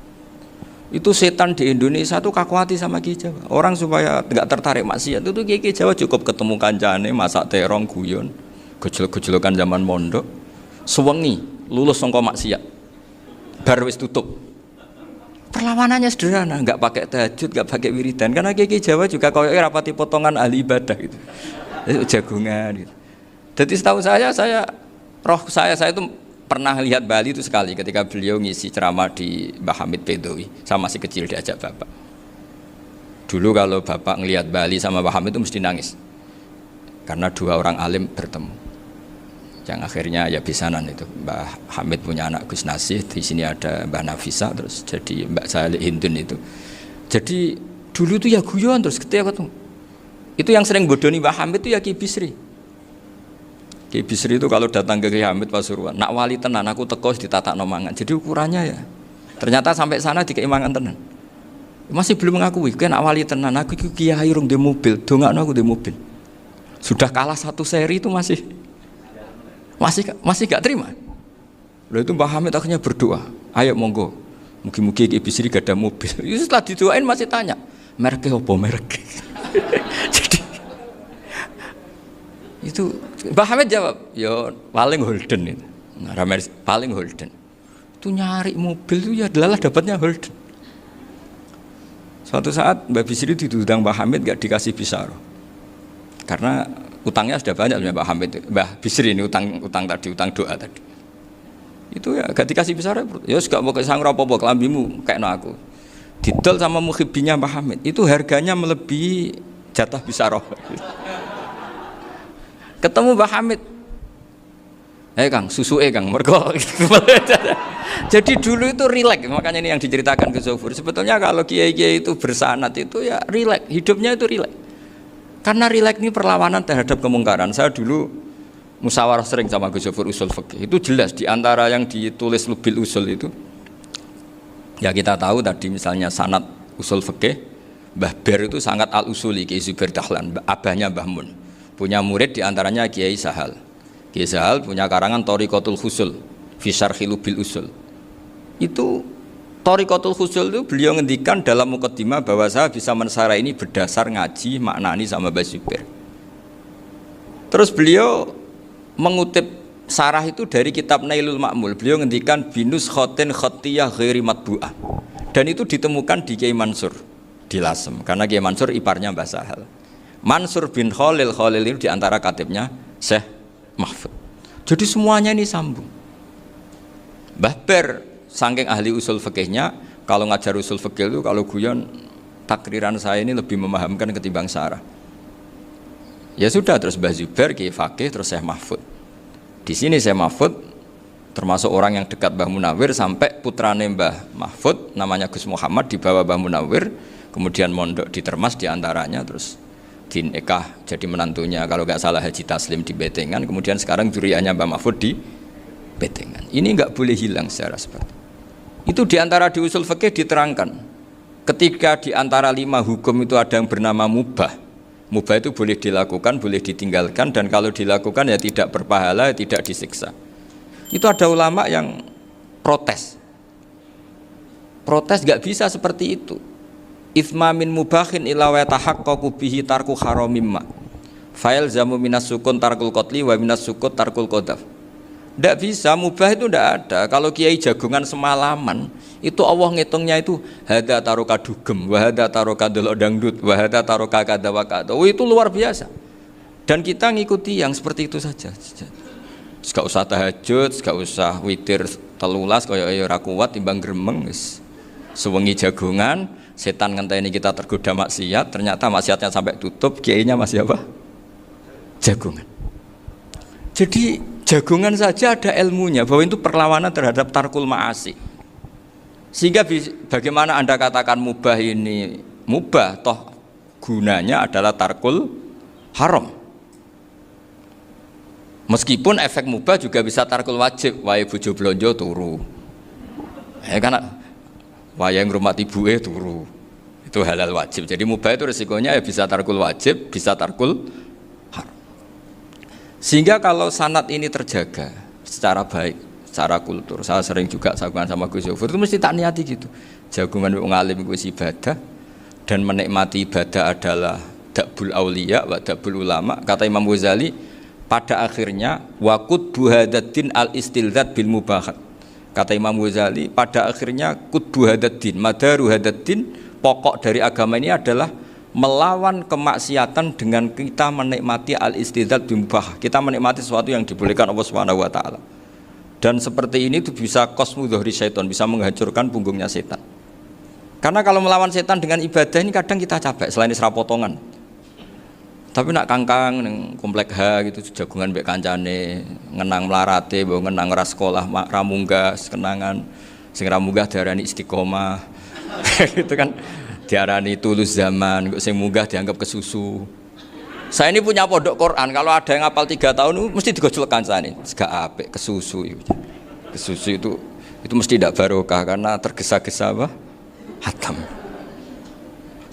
Itu setan di Indonesia tuh kakuati sama Ki Jawa. Orang supaya nggak tertarik maksiat itu Ki Jawa cukup ketemu kancane masak terong guyon, gejolok-gejolokan zaman mondok, sewengi lulus sangka maksiat. Bar wis tutup. Perlawanannya sederhana, nggak pakai tahajud, nggak pakai wiridan, karena Ki Jawa juga koyoknya rapati potongan ahli ibadah gitu, jagungan gitu. Jadi setahu saya itu pernah lihat Bali itu sekali ketika beliau ngisi ceramah di Mbah Hamid Bedowi, saya masih kecil diajak bapak. Dulu kalau bapak ngelihat Bali sama Mbah Hamid itu mesti nangis, karena dua orang alim bertemu. Yang akhirnya ya bisanan itu Mbah Hamid punya anak Gus Nasih, di sini ada Mbah Nafisa, terus jadi Mbak Salih Hindun itu. Jadi dulu itu ya guyon terus ketika itu yang sering bodoni Mbah Hamid itu ya Ki Bisri. Ki Bisri itu kalau datang ke Ki Hamid Pasuruan, nak wali tenan aku teko ditata nomangan. Jadi ukurannya ya ternyata sampai sana dikeimangan tenan. Masih belum mengakui, kan nak wali tenan aku kiai rung di mobil, dongakno aku di mobil. Sudah kalah satu seri itu masih gak terima. Lalu itu Mbah Hamid akhirnya berdoa, ayo monggo, mungkin-mungkin Ki Bisri gak ada mobil. Itu setelah didoain masih tanya, mereknya apa merek? Jadi itu Mbah Hamid jawab, ya paling Holden itu. Nah, paling Holden. Itu nyari mobil itu ya adalah dapatnya Holden. Suatu saat Mbah Bisri diundang Mbah Hamid gak dikasih bisaroh. Karena utangnya sudah banyak Mbah Hamid, Mbah Bisri ini utang doa tadi. Itu ya gak dikasih besar ya gak mau kesang apa-apa kelambimu kayak aku. Didol sama muhibbinya Mbah Hamid, itu harganya melebihi jatah bisaroh. Ketemu Mbah Hamid, Kang, susu Kang, mergo. Jadi dulu itu rileks, makanya ini yang diceritakan ke Zofur. Sebetulnya kalau kiai-kiai itu bersanad itu ya rileks, hidupnya itu rileks. Karena rileks ini perlawanan terhadap kemungkaran. Saya dulu musyawarah sering sama Gus Zofur usul fikih. Itu jelas di antara yang ditulis Lubil Usul itu. Ya kita tahu tadi misalnya sanad usul fikih, Mbah Ber itu sangat al-usuli Kiai Zubair Dahlan, abahnya Mbah Mun. Punya murid di antaranya Kiai Sahal. Kiai Sahal punya karangan Thariqatul Husul fi Syarhi Lubil Usul. Itu Thariqatul Husul itu beliau ngendikan dalam mukaddimah bahwa saya bisa mensarah ini berdasar ngaji maknani sama Mbah Zubair. Terus beliau mengutip sarah itu dari kitab Nailul Ma'mul. Beliau ngendikan binus khotin khotiyah ghairi matbu'ah. Dan itu ditemukan di Kiai Mansur di Lasem, karena Kiai Mansur iparnya Mbah Sahal. Mansur bin Khalil itu diantara katibnya Syekh mahfud. Jadi semuanya ini sambung. Mbah Ber saking ahli usul fikihnya, kalau ngajar usul fikih itu kalau guyon takriran saya ini lebih memahamkan ketimbang syarah. Ya sudah, terus Mbah Zubair Kiai Fakih, terus Syekh Mahfud. Di sini Syekh Mahfud termasuk orang yang dekat Mbah Munawir sampai putrane Mbah Mahfud namanya Gus Muhammad dibawa Mbah Munawir, kemudian mondok di Termas diantaranya, terus dinikah jadi menantunya kalau nggak salah Haji Taslim di Betengan, kemudian sekarang juriahnya Mbah Mahfud di Betengan. Ini nggak boleh hilang secara seperti itu. Diantara di usul fikih diterangkan ketika diantara 5 hukum itu ada yang bernama mubah. Mubah itu boleh dilakukan, boleh ditinggalkan, dan kalau dilakukan ya tidak berpahala, tidak disiksa. Itu ada ulama yang protes nggak bisa seperti itu. Ithma min mubahin ila wa tahaqqaqu bihi tarku haramimma fa'il zamu minas sukun tarkul qatli wa minas sukut tarkul qadaf. Tidak bisa, mubah itu tidak ada. Kalau kiai jagungan semalaman itu Allah ngitungnya itu hada taroka dugem, wahada taroka delok dangdut, wahada taroka kada wa kada. Itu luar biasa. Dan kita ngikuti yang seperti itu saja. Gak usah tahajud, gak usah witir telulas kaya ora kuat timbang gremeng wis. Sewengi jagungan, setan ngenteni kita tergoda maksiat, ternyata maksiatnya sampai tutup, kiainya masih apa? Jagungan. Jadi jagungan saja ada ilmunya bahwa itu perlawanan terhadap tarkul ma'asi. Sehingga bagaimana Anda katakan mubah ini mubah, toh gunanya adalah tarkul haram. Meskipun efek mubah juga bisa tarkul wajib, wae bojo blonjo turu. Ya kan wae ngrumati ibuke turu. Itu halal wajib. Jadi mubah itu resikonya ya bisa tarkul wajib, bisa tarkul haram. Sehingga kalau sanad ini terjaga secara baik, secara kultur, saya sering juga jagungan sama Gus Yofur itu mesti tak niati gitu. Jagungan wong alim itu ibadah, dan menikmati ibadah adalah dakbul auliya wa dakbul ulama. Kata Imam Ghazali, pada akhirnya waqud buhadaddin al istilzat bil mubahat. Kata Imam Ghazali, pada akhirnya qutbu hadaddin, madaru hadaddin, pokok dari agama ini adalah melawan kemaksiatan dengan kita menikmati al-istidzat bimubah. Kita menikmati sesuatu yang dibolehkan Allah Subhanahu wa taala. Dan seperti ini itu bisa qasmu dhuhri syaitan, bisa menghancurkan punggungnya setan. Karena kalau melawan setan dengan ibadah ini kadang kita capek selain isra potongan. Tapi nak kangkang ning komplek H gitu jagungan mbek kancane, ngenang melarate, mbok ngenang ra sekolah, ra munggah kenangan. Sing ra munggah diarani istiqomah. Gitu kan. Diarani tulus zaman, kok sing munggah dianggap kesusu. Saya ini punya pondok Quran, kalau ada yang hafal 3 tahun mesti digojlok kancane. Gak apik kesusu itu. Kesusu itu mesti tidak barokah karena tergesa-gesa apa? Hatam.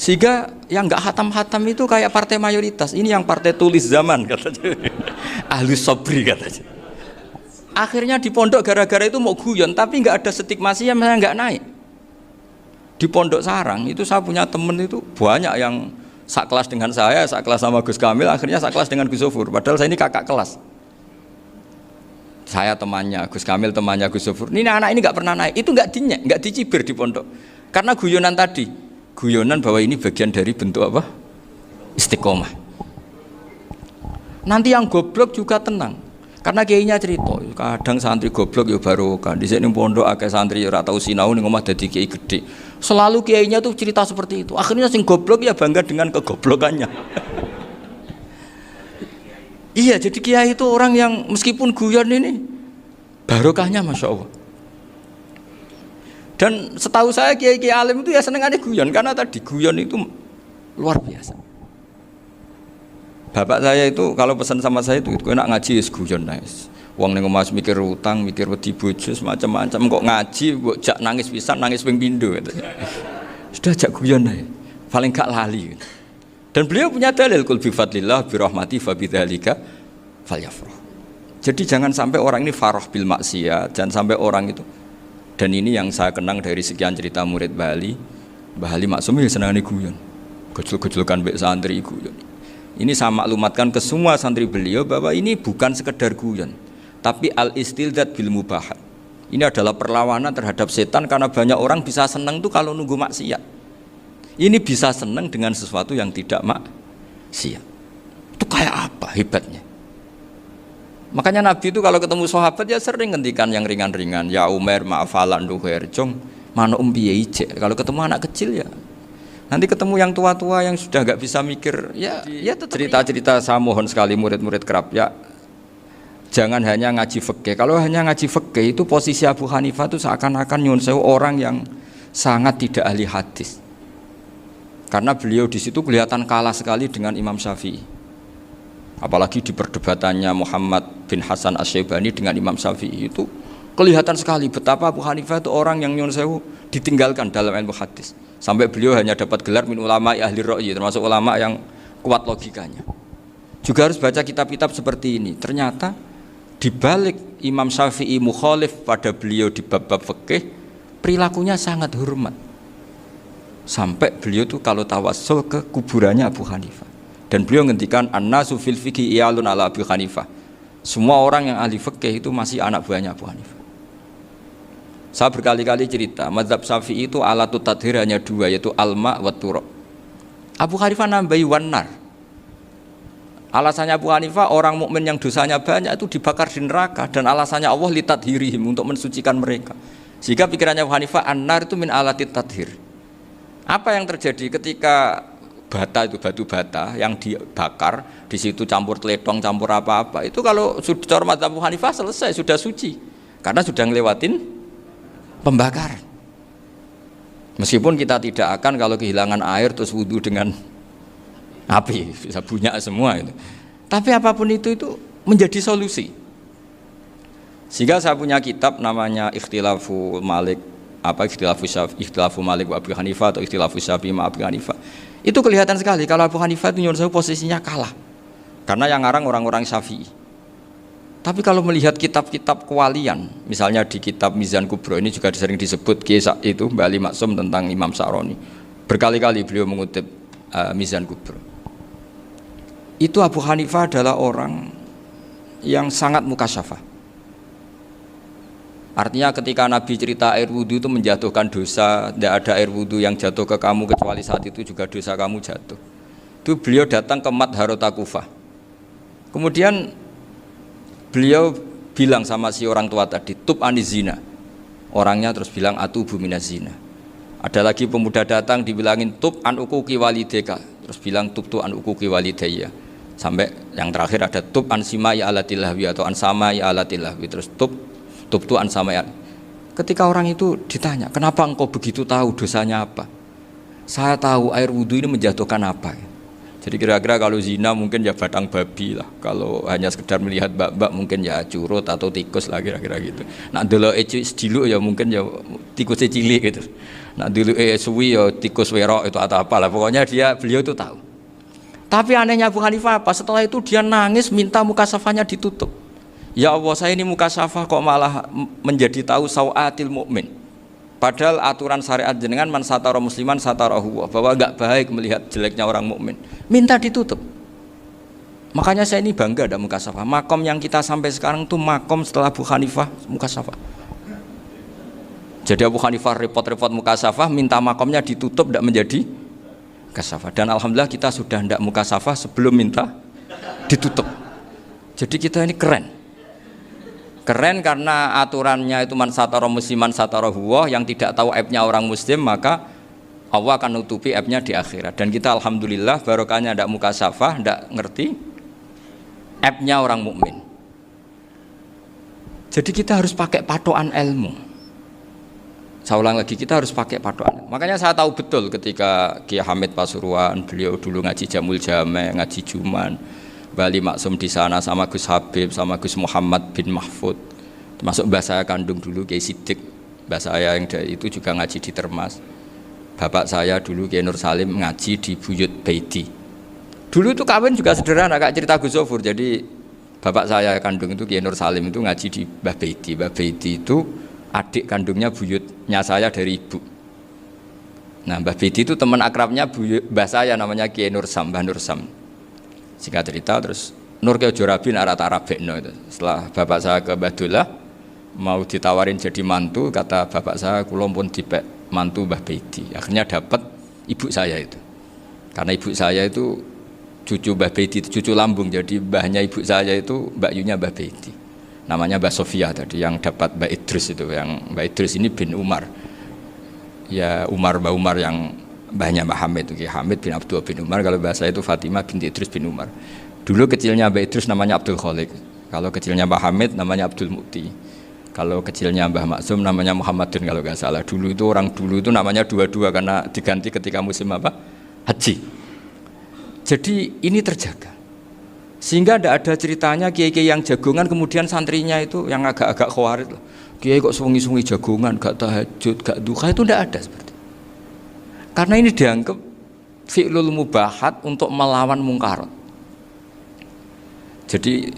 Sehingga yang enggak hatam-hatam itu kayak partai mayoritas. Ini yang partai tulis zaman katanya. Ahlus sabri katanya. Akhirnya di pondok gara-gara itu mau guyon, tapi enggak ada stigmasi yang enggak naik. Di Pondok Sarang itu saya punya temen itu banyak yang sekelas dengan saya, sekelas sama Gus Kamil, akhirnya sekelas dengan Gus Sofur. Padahal saya ini kakak kelas. Saya temannya Gus Kamil, temannya Gus Sofur. Ini anak ini nggak pernah naik, itu nggak dinyek, nggak dicibir di pondok. Karena guyonan tadi, guyonan bahwa ini bagian dari bentuk apa? Istiqomah. Nanti yang goblok juga tenang. Karena kiainya cerita, kadang santri goblok ya barokah. Di sini pondok akeh santri ora tau sinau ning omah dadi kiai gede. Selalu kiainya tuh cerita seperti itu. Akhirnya sing goblok ya bangga dengan kegoblokannya. Iya, jadi kiai itu orang yang meskipun guyon ini barokahnya Masya Allah. Dan setahu saya kiai-kiai alim itu ya senengannya guyon, karena tadi guyon itu luar biasa. Bapak saya itu kalau pesan sama saya itu enak ngaji wis guyon nice. Wong ning omah mikir utang, mikir wedi bojo macam-macam kok ngaji mbok jak nangis pisan, nangis ping pindho gitu. Sudah jak guyon ae. Paling gak lali. Gitu. Dan beliau punya dalil kul bi fadlillah bi rahmati fa bidzalika falyafrah. Jadi jangan sampai orang ini farah bil maksiat, jangan sampai orang itu. Dan ini yang saya kenang dari sekian cerita murid Bali. Mbah Ali Maksum ya senangane guyon. Gejol-gejolkan mbek santri guyon. Ini saya maklumatkan ke semua santri beliau bahwa ini bukan sekedar guyon, tapi al-istildzat bil mubahat. Ini adalah perlawanan terhadap setan karena banyak orang bisa senang tuh kalau nunggu maksiat. Ini bisa senang dengan sesuatu yang tidak maksiat. Itu kayak apa hebatnya? Makanya Nabi itu kalau ketemu sahabat ya sering ngendikan yang ringan-ringan. Ya Umar ma'afalan duher jong mano piye ije. Kalau ketemu anak kecil ya. Nanti ketemu yang tua-tua yang sudah nggak bisa mikir ya cerita-cerita saya mohon sekali murid-murid kerap ya. Jangan hanya ngaji fikih. Kalau hanya ngaji fikih itu posisi Abu Hanifah itu seakan-akan nyuwun sewu orang yang sangat tidak ahli hadis. Karena beliau di situ kelihatan kalah sekali dengan Imam Syafi'i. Apalagi di perdebatannya Muhammad bin Hasan Asy-Syaibani dengan Imam Syafi'i itu kelihatan sekali betapa Abu Hanifah itu orang yang nyuwun sewu ditinggalkan dalam ilmu hadis. Sampai beliau hanya dapat gelar min ulama ahli ra'yi, termasuk ulama yang kuat logikanya. Juga harus baca kitab-kitab seperti ini. Ternyata di balik Imam Syafi'i mukhalif pada beliau di bab-bab fikih, perilakunya sangat hormat. Sampai beliau tuh kalau tawassul ke kuburannya Abu Hanifah. Dan beliau ngendikan an-nasu fil fiqhi iyalun ala Abu Hanifah. Semua orang yang ahli fikih itu masih anak buahnya Abu Hanifah. Saya berkali-kali cerita, mazhab Syafi'i itu alatut tadhir hanya dua, yaitu alma wa turab. Abu Hanifah nambahi wanar. Alasannya Abu Hanifah orang mukmin yang dosanya banyak itu dibakar di neraka, dan alasannya Allah litadhirihim untuk mensucikan mereka. Sehingga pikirannya Abu Hanifah an-nar itu min alatit tadhir. Apa yang terjadi ketika bata itu batu bata yang dibakar di situ campur teletong campur apa-apa itu kalau sudah hormat Abu Hanifah selesai sudah suci karena sudah ngelewatin pembakaran. Meskipun kita tidak akan kalau kehilangan air terus wudu dengan api bisa bunyak semua itu. Tapi apapun itu menjadi solusi. Sehingga saya punya kitab namanya Ikhtilafu Malik Ikhtilafu Malik wa Abu Hanifah atau Ikhtilafu Syafi'i ma Abu Hanifah. Itu kelihatan sekali kalau Abu Hanifah itu nyuwun sewu posisinya kalah. Karena yang ngarang orang-orang Syafi'i. Tapi kalau melihat kitab-kitab kewalian, misalnya di kitab Mizan Kubro ini juga sering disebut kisah itu Mbak Ali Maksum tentang Imam Sa'roni. Berkali-kali beliau mengutip Mizan Kubro. Itu Abu Hanifah adalah orang yang sangat mukasyafah. Artinya ketika Nabi cerita air wudhu itu menjatuhkan dosa, tidak ada air wudhu yang jatuh ke kamu kecuali saat itu juga dosa kamu jatuh. Itu beliau datang ke Madharota Kufah. Kemudian beliau bilang sama si orang tua tadi, tub anizina. Orangnya terus bilang atubu minazina. Ada lagi pemuda datang dibilangin tub an ukuki walideka. Terus bilang tub tu an ukuki walidayya. Sampai yang terakhir ada tub an simai alatilahwi atau an samai alatilahwi. Terus tub tu an samai. Ketika orang itu ditanya, kenapa engkau begitu tahu dosanya apa? Saya tahu air wudhu ini menjatuhkan apa. Jadi kira-kira kalau zina mungkin ya batang babi lah. Kalau hanya sekedar melihat bak-bak mungkin ya curut atau tikus lah kira-kira gitu. Nak delok sediluk ya mungkin ya tikus cilik gitu. Nak delok suwi ya tikus werok itu atau apalah. Pokoknya beliau itu tahu. Tapi anehnya Abu Hanifah apa? Setelah itu dia nangis minta mukasafahnya ditutup. Ya Allah, saya ini mukasafah kok malah menjadi tahu sawatil mukmin. Padahal aturan syariat jenengan man satara musliman satarahu, bahwa enggak baik melihat jeleknya orang mukmin. Minta ditutup. Makanya saya ini bangga ada mukasafah. Makom yang kita sampai sekarang tuh makom setelah Abu Hanifah mukasafah. Jadi Abu Hanifah repot-repot mukasafah, minta makomnya ditutup tidak menjadi mukasafah. Dan alhamdulillah kita sudah tidak mukasafah sebelum minta ditutup. Jadi kita ini keren. Keren karena aturannya itu man satara musliman satara huwa, yang tidak tahu aibnya orang muslim maka Allah akan nutupi aibnya di akhirat. Dan kita alhamdulillah barokahnya tidak mukasafah, tidak ngerti aibnya orang mukmin. Jadi kita harus pakai patokan ilmu. Saya ulang lagi, kita harus pakai patokan. Makanya saya tahu betul ketika Kiai Hamid Pasuruan, beliau dulu ngaji Jamul Jame, ngaji Juman, Bali Maksum di sana sama Gus Habib, sama Gus Muhammad bin Mahfud, termasuk mbah saya kandung dulu Kiai Sidik, mbah saya yang dari itu juga ngaji di Termas. Bapak saya dulu Kiai Nur Salim ngaji di Buyut Baiti. Dulu itu kawin juga sederhana, kayak cerita Gus Zofur. Jadi bapak saya kandung itu Kiai Nur Salim itu ngaji di Mbah Baiti. Mbah Baiti itu adik kandungnya buyutnya saya dari ibu. Nah Mbah Baiti itu teman akrabnya mbah saya namanya Kiai Nur Sam, Mbah Nur Sam. Singkat cerita terus Nur ke Jorabi arabekno itu. Setelah bapak saya ke Badullah mau ditawarin jadi mantu, kata bapak saya kula pun dipek mantu Mbah Baiti. Akhirnya dapat ibu saya itu. Karena ibu saya itu cucu Mbah Bedi, cucu lambung. Jadi mbahnya ibu saya itu Mbak Yunya Mbah Bedi. Namanya Mbah Sofia tadi yang dapat Mbak Idris itu, yang Mbak Idris ini bin Umar. Ya Mbah Umar yang mbahnya Mbah Hamid itu, Hamid bin Abdul bin Umar. Kalau bahasa itu Fatimah binti Idris bin Umar. Dulu kecilnya Mbah Idris namanya Abdul Khalik. Kalau kecilnya Mbah Hamid namanya Abdul Mukti. Kalau kecilnya Mbah Maksum namanya Muhammadun kalau nggak salah. Dulu itu orang dulu itu namanya dua-dua karena diganti ketika musim apa? Haji. Jadi ini terjaga. Sehingga tidak ada ceritanya kiai-kiai yang jagongan kemudian santrinya itu yang agak-agak khawarit loh. Kiai kok sungi-sungi jagongan, gak tahajud, gak duha, itu tidak ada seperti itu. Karena ini dianggap fi'lul mubahat untuk melawan mungkarat. Jadi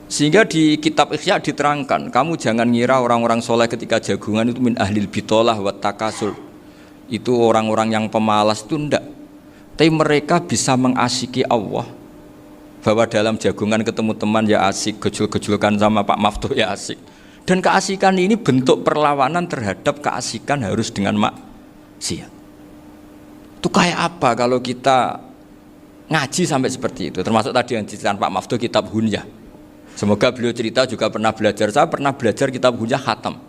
sehingga di kitab Ikhya diterangkan, kamu jangan ngira orang-orang soleh ketika jagungan itu min ahlil bitolah wa takasul. Itu orang-orang yang pemalas itu enggak. Tapi mereka bisa mengasyiki Allah. Bahwa dalam jagungan ketemu teman ya asik, gejul-gejulkan sama Pak Maftuh ya asik. Dan keasikan ini bentuk perlawanan terhadap keasikan harus dengan maksiat. Itu kayak apa kalau kita ngaji sampai seperti itu? Termasuk tadi yang diceritakan Pak Maftuh kitab Hunyah. Semoga beliau cerita juga pernah belajar. Saya pernah belajar kitab Hunyah khatam.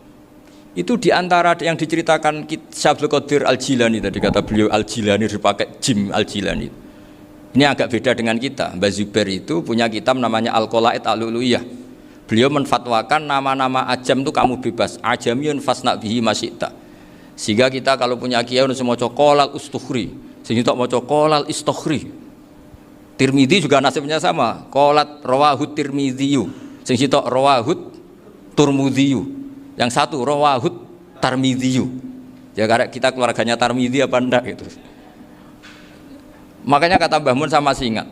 Itu diantara yang diceritakan Syabdul Qadir Al-Jilani tadi, kata beliau Al-Jilani dipakai Jim Al-Jilani. Ini agak beda dengan kita. Mbah Zubair itu punya kitab namanya Al-Qolaid Al-Uluiyah. Beliau menfatwakan nama-nama ajam itu kamu bebas. Ajamiyun fasna bihi masyita. Sehingga kita kalau punya kiai harus mau qolal ustukhri, sehingga mau qolal istukhri. Tirmidzi juga nasibnya sama. Qolat rawahut Tirmidziyu. Sing sitok rawahut Turmudziyu. Yang satu rawahut Tarmidziyu. Ya karena kita keluarganya Tarmidzi apa enggak gitu. Makanya kata Mbah Mun sama masih ingat.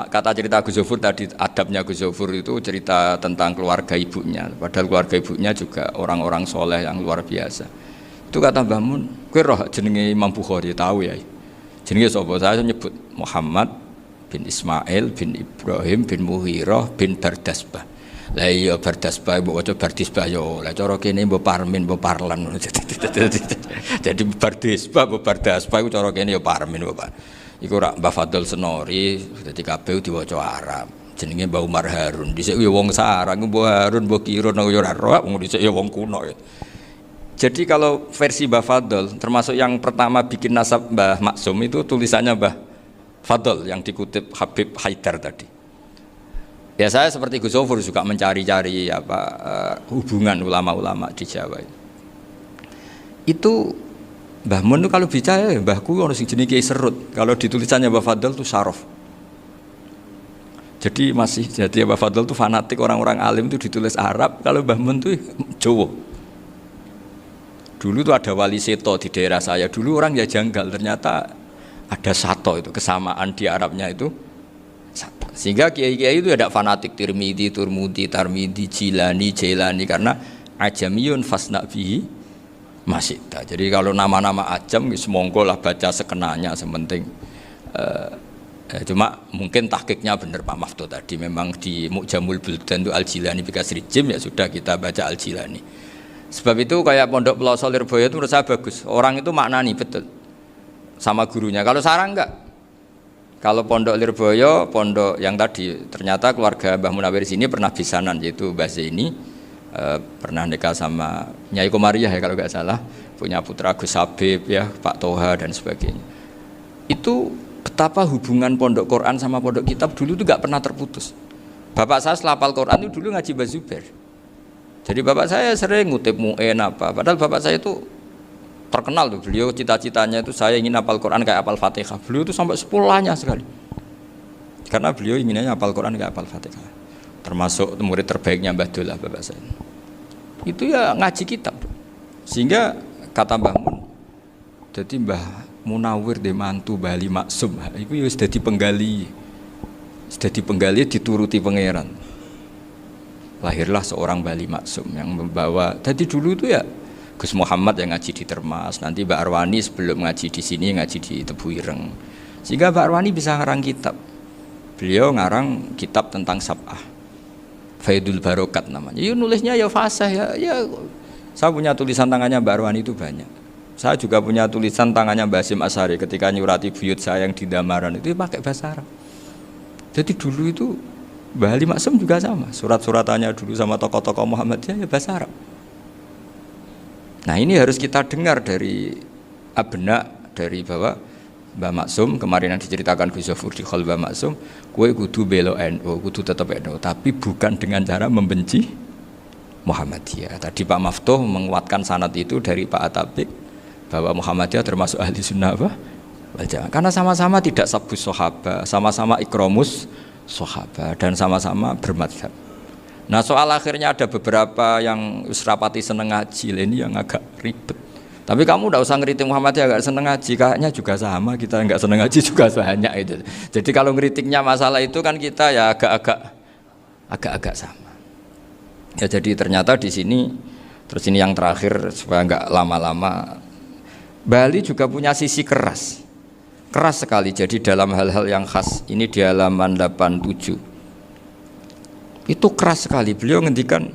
Kata cerita Gus Zofur tadi, adabnya Gus Zofur itu cerita tentang keluarga ibunya. Padahal keluarga ibunya juga orang-orang soleh yang luar biasa. Itu kata Mbah Mun, kowe roh jenenge Imam Bukhari tahu ya. Jenenge sapa? Saya nyebut Muhammad bin Ismail bin Ibrahim bin Muhirah bin Bardasbah. Lah iya Bardasbah mbok waca Bardisbah yo. Lah cara kene mbok Parmin mbok Parlan. Jadi Bardisbah mbok Bardasbah iku cara kene yo Parmin mbok. Iku rak Mbah Fadl Senori dadi kabeh diwaca Arab. Jenenge Mbah Umar Harun. Dhisik yo wong sarang Mbah Harun mbok kira nang yo ora roh, wong dhisik yo wong kuno. Jadi kalau versi Mbah Fadl, termasuk yang pertama bikin nasab Mbah Maksum itu tulisannya Mbah Fadl yang dikutip Habib Haidar tadi. Ya saya seperti Gus Zofur juga mencari-cari hubungan ulama-ulama di Jawa. Itu Mbah Mun itu kalau bicara mbahku ono sing jenenge Kiai Serut. Kalau ditulisannya Mbah Fadl itu Syaraf. Jadi Mbah Fadl itu fanatik orang-orang alim itu ditulis Arab, kalau Mbah Mun itu Jawa. Dulu tuh ada wali seto di daerah saya. Dulu orang ya janggal, ternyata ada sato itu, kesamaan di Arabnya itu sato. Sehingga kiai-kiai itu ada fanatik Tirmidzi, Turmudi, Tarmidi, Jilani, Jailani karena ajamiyun fasna bihi masyita. Jadi kalau nama-nama ajam semonggo lah baca sekenanya sementing. Cuma mungkin tahqiqnya benar Pak Maftuh tadi, memang di Mu'jamul Buldan itu Al-Jilani bikasri jim, ya sudah kita baca Al-Jilani. Sebab itu kayak Pondok Pelosok Lirboyo itu menurut saya bagus. Orang itu maknani betul sama gurunya. Kalau sarang enggak. Kalau Pondok Lirboyo, pondok yang tadi ternyata keluarga Mbah Munawir sini pernah bisanan, yaitu Mbah Zaini pernah nikah sama Nyai Komariah ya kalau enggak salah, punya putra Gus Habib ya, Pak Toha dan sebagainya. Itu betapa hubungan pondok Quran sama pondok kitab dulu itu enggak pernah terputus. Bapak saya setelah hafal Quran itu dulu ngaji Mbah Zubair. Jadi bapak saya sering ngutip mu'en apa, padahal bapak saya itu terkenal tuh, beliau cita-citanya itu saya ingin hafal Quran kayak hafal Fatihah. Beliau itu sampai sepulahnya sekali. Karena beliau inginnya hafal Quran kayak hafal Fatihah. Termasuk murid terbaiknya Mbah Dullah bapak saya. Itu ya ngaji kitab. Sehingga kata Mbah Mun, jadi Mbah Munawir de mantu Bali Maksum, itu ya sudah dipenggali. Sudah dipenggali dituruti pangeran. Lahirlah seorang Bali Maksum yang membawa. Tadi dulu itu ya Gus Muhammad yang ngaji di Termas, nanti Mbak Arwani sebelum ngaji di sini ngaji di Tebu Ireng. Sehingga Mbak Arwani bisa ngarang kitab. Beliau ngarang kitab tentang Sab'ah. Faidul Barokat namanya. Ya nulisnya ya fasih ya. Saya punya tulisan tangannya Mbak Arwani itu banyak. Saya juga punya tulisan tangannya Mbah Hasyim Asy'ari ketika nyurati buyut saya yang di Damaran itu pakai bahasa Arab. Jadi dulu itu Mbah Ali Maksum juga sama, surat-suratannya dulu sama tokoh-tokoh Muhammadiyah ya bahasa Arab. Nah ini harus kita dengar dari abna, dari bahwa Mbah Maksum kemarin yang diceritakan Gus Zafur di Khol Mbah Maksum, kue kudu belo NU, kudu tetap NU, tapi bukan dengan cara membenci Muhammadiyah. Tadi Pak Maftuh menguatkan sanad itu dari Pak Atabik bahwa Muhammadiyah termasuk ahli sunnah wal jamaah. Karena sama-sama tidak sabus sahabat, sama-sama ikromus sahabat dan sama-sama bermadhab. Nah soal akhirnya ada beberapa yang rapati seneng ngaji, ini yang agak ribet. Tapi kamu tidak usah ngeritik Muhammadiyah agak seneng ngaji, kayaknya juga sama, kita nggak seneng ngaji juga banyak itu. Jadi kalau ngeritiknya masalah itu kan kita ya agak-agak sama. Ya jadi ternyata di sini, terus ini yang terakhir supaya nggak lama-lama, Bali juga punya sisi keras sekali. Jadi dalam hal-hal yang khas ini di halaman 87 itu keras sekali. Beliau ngendikan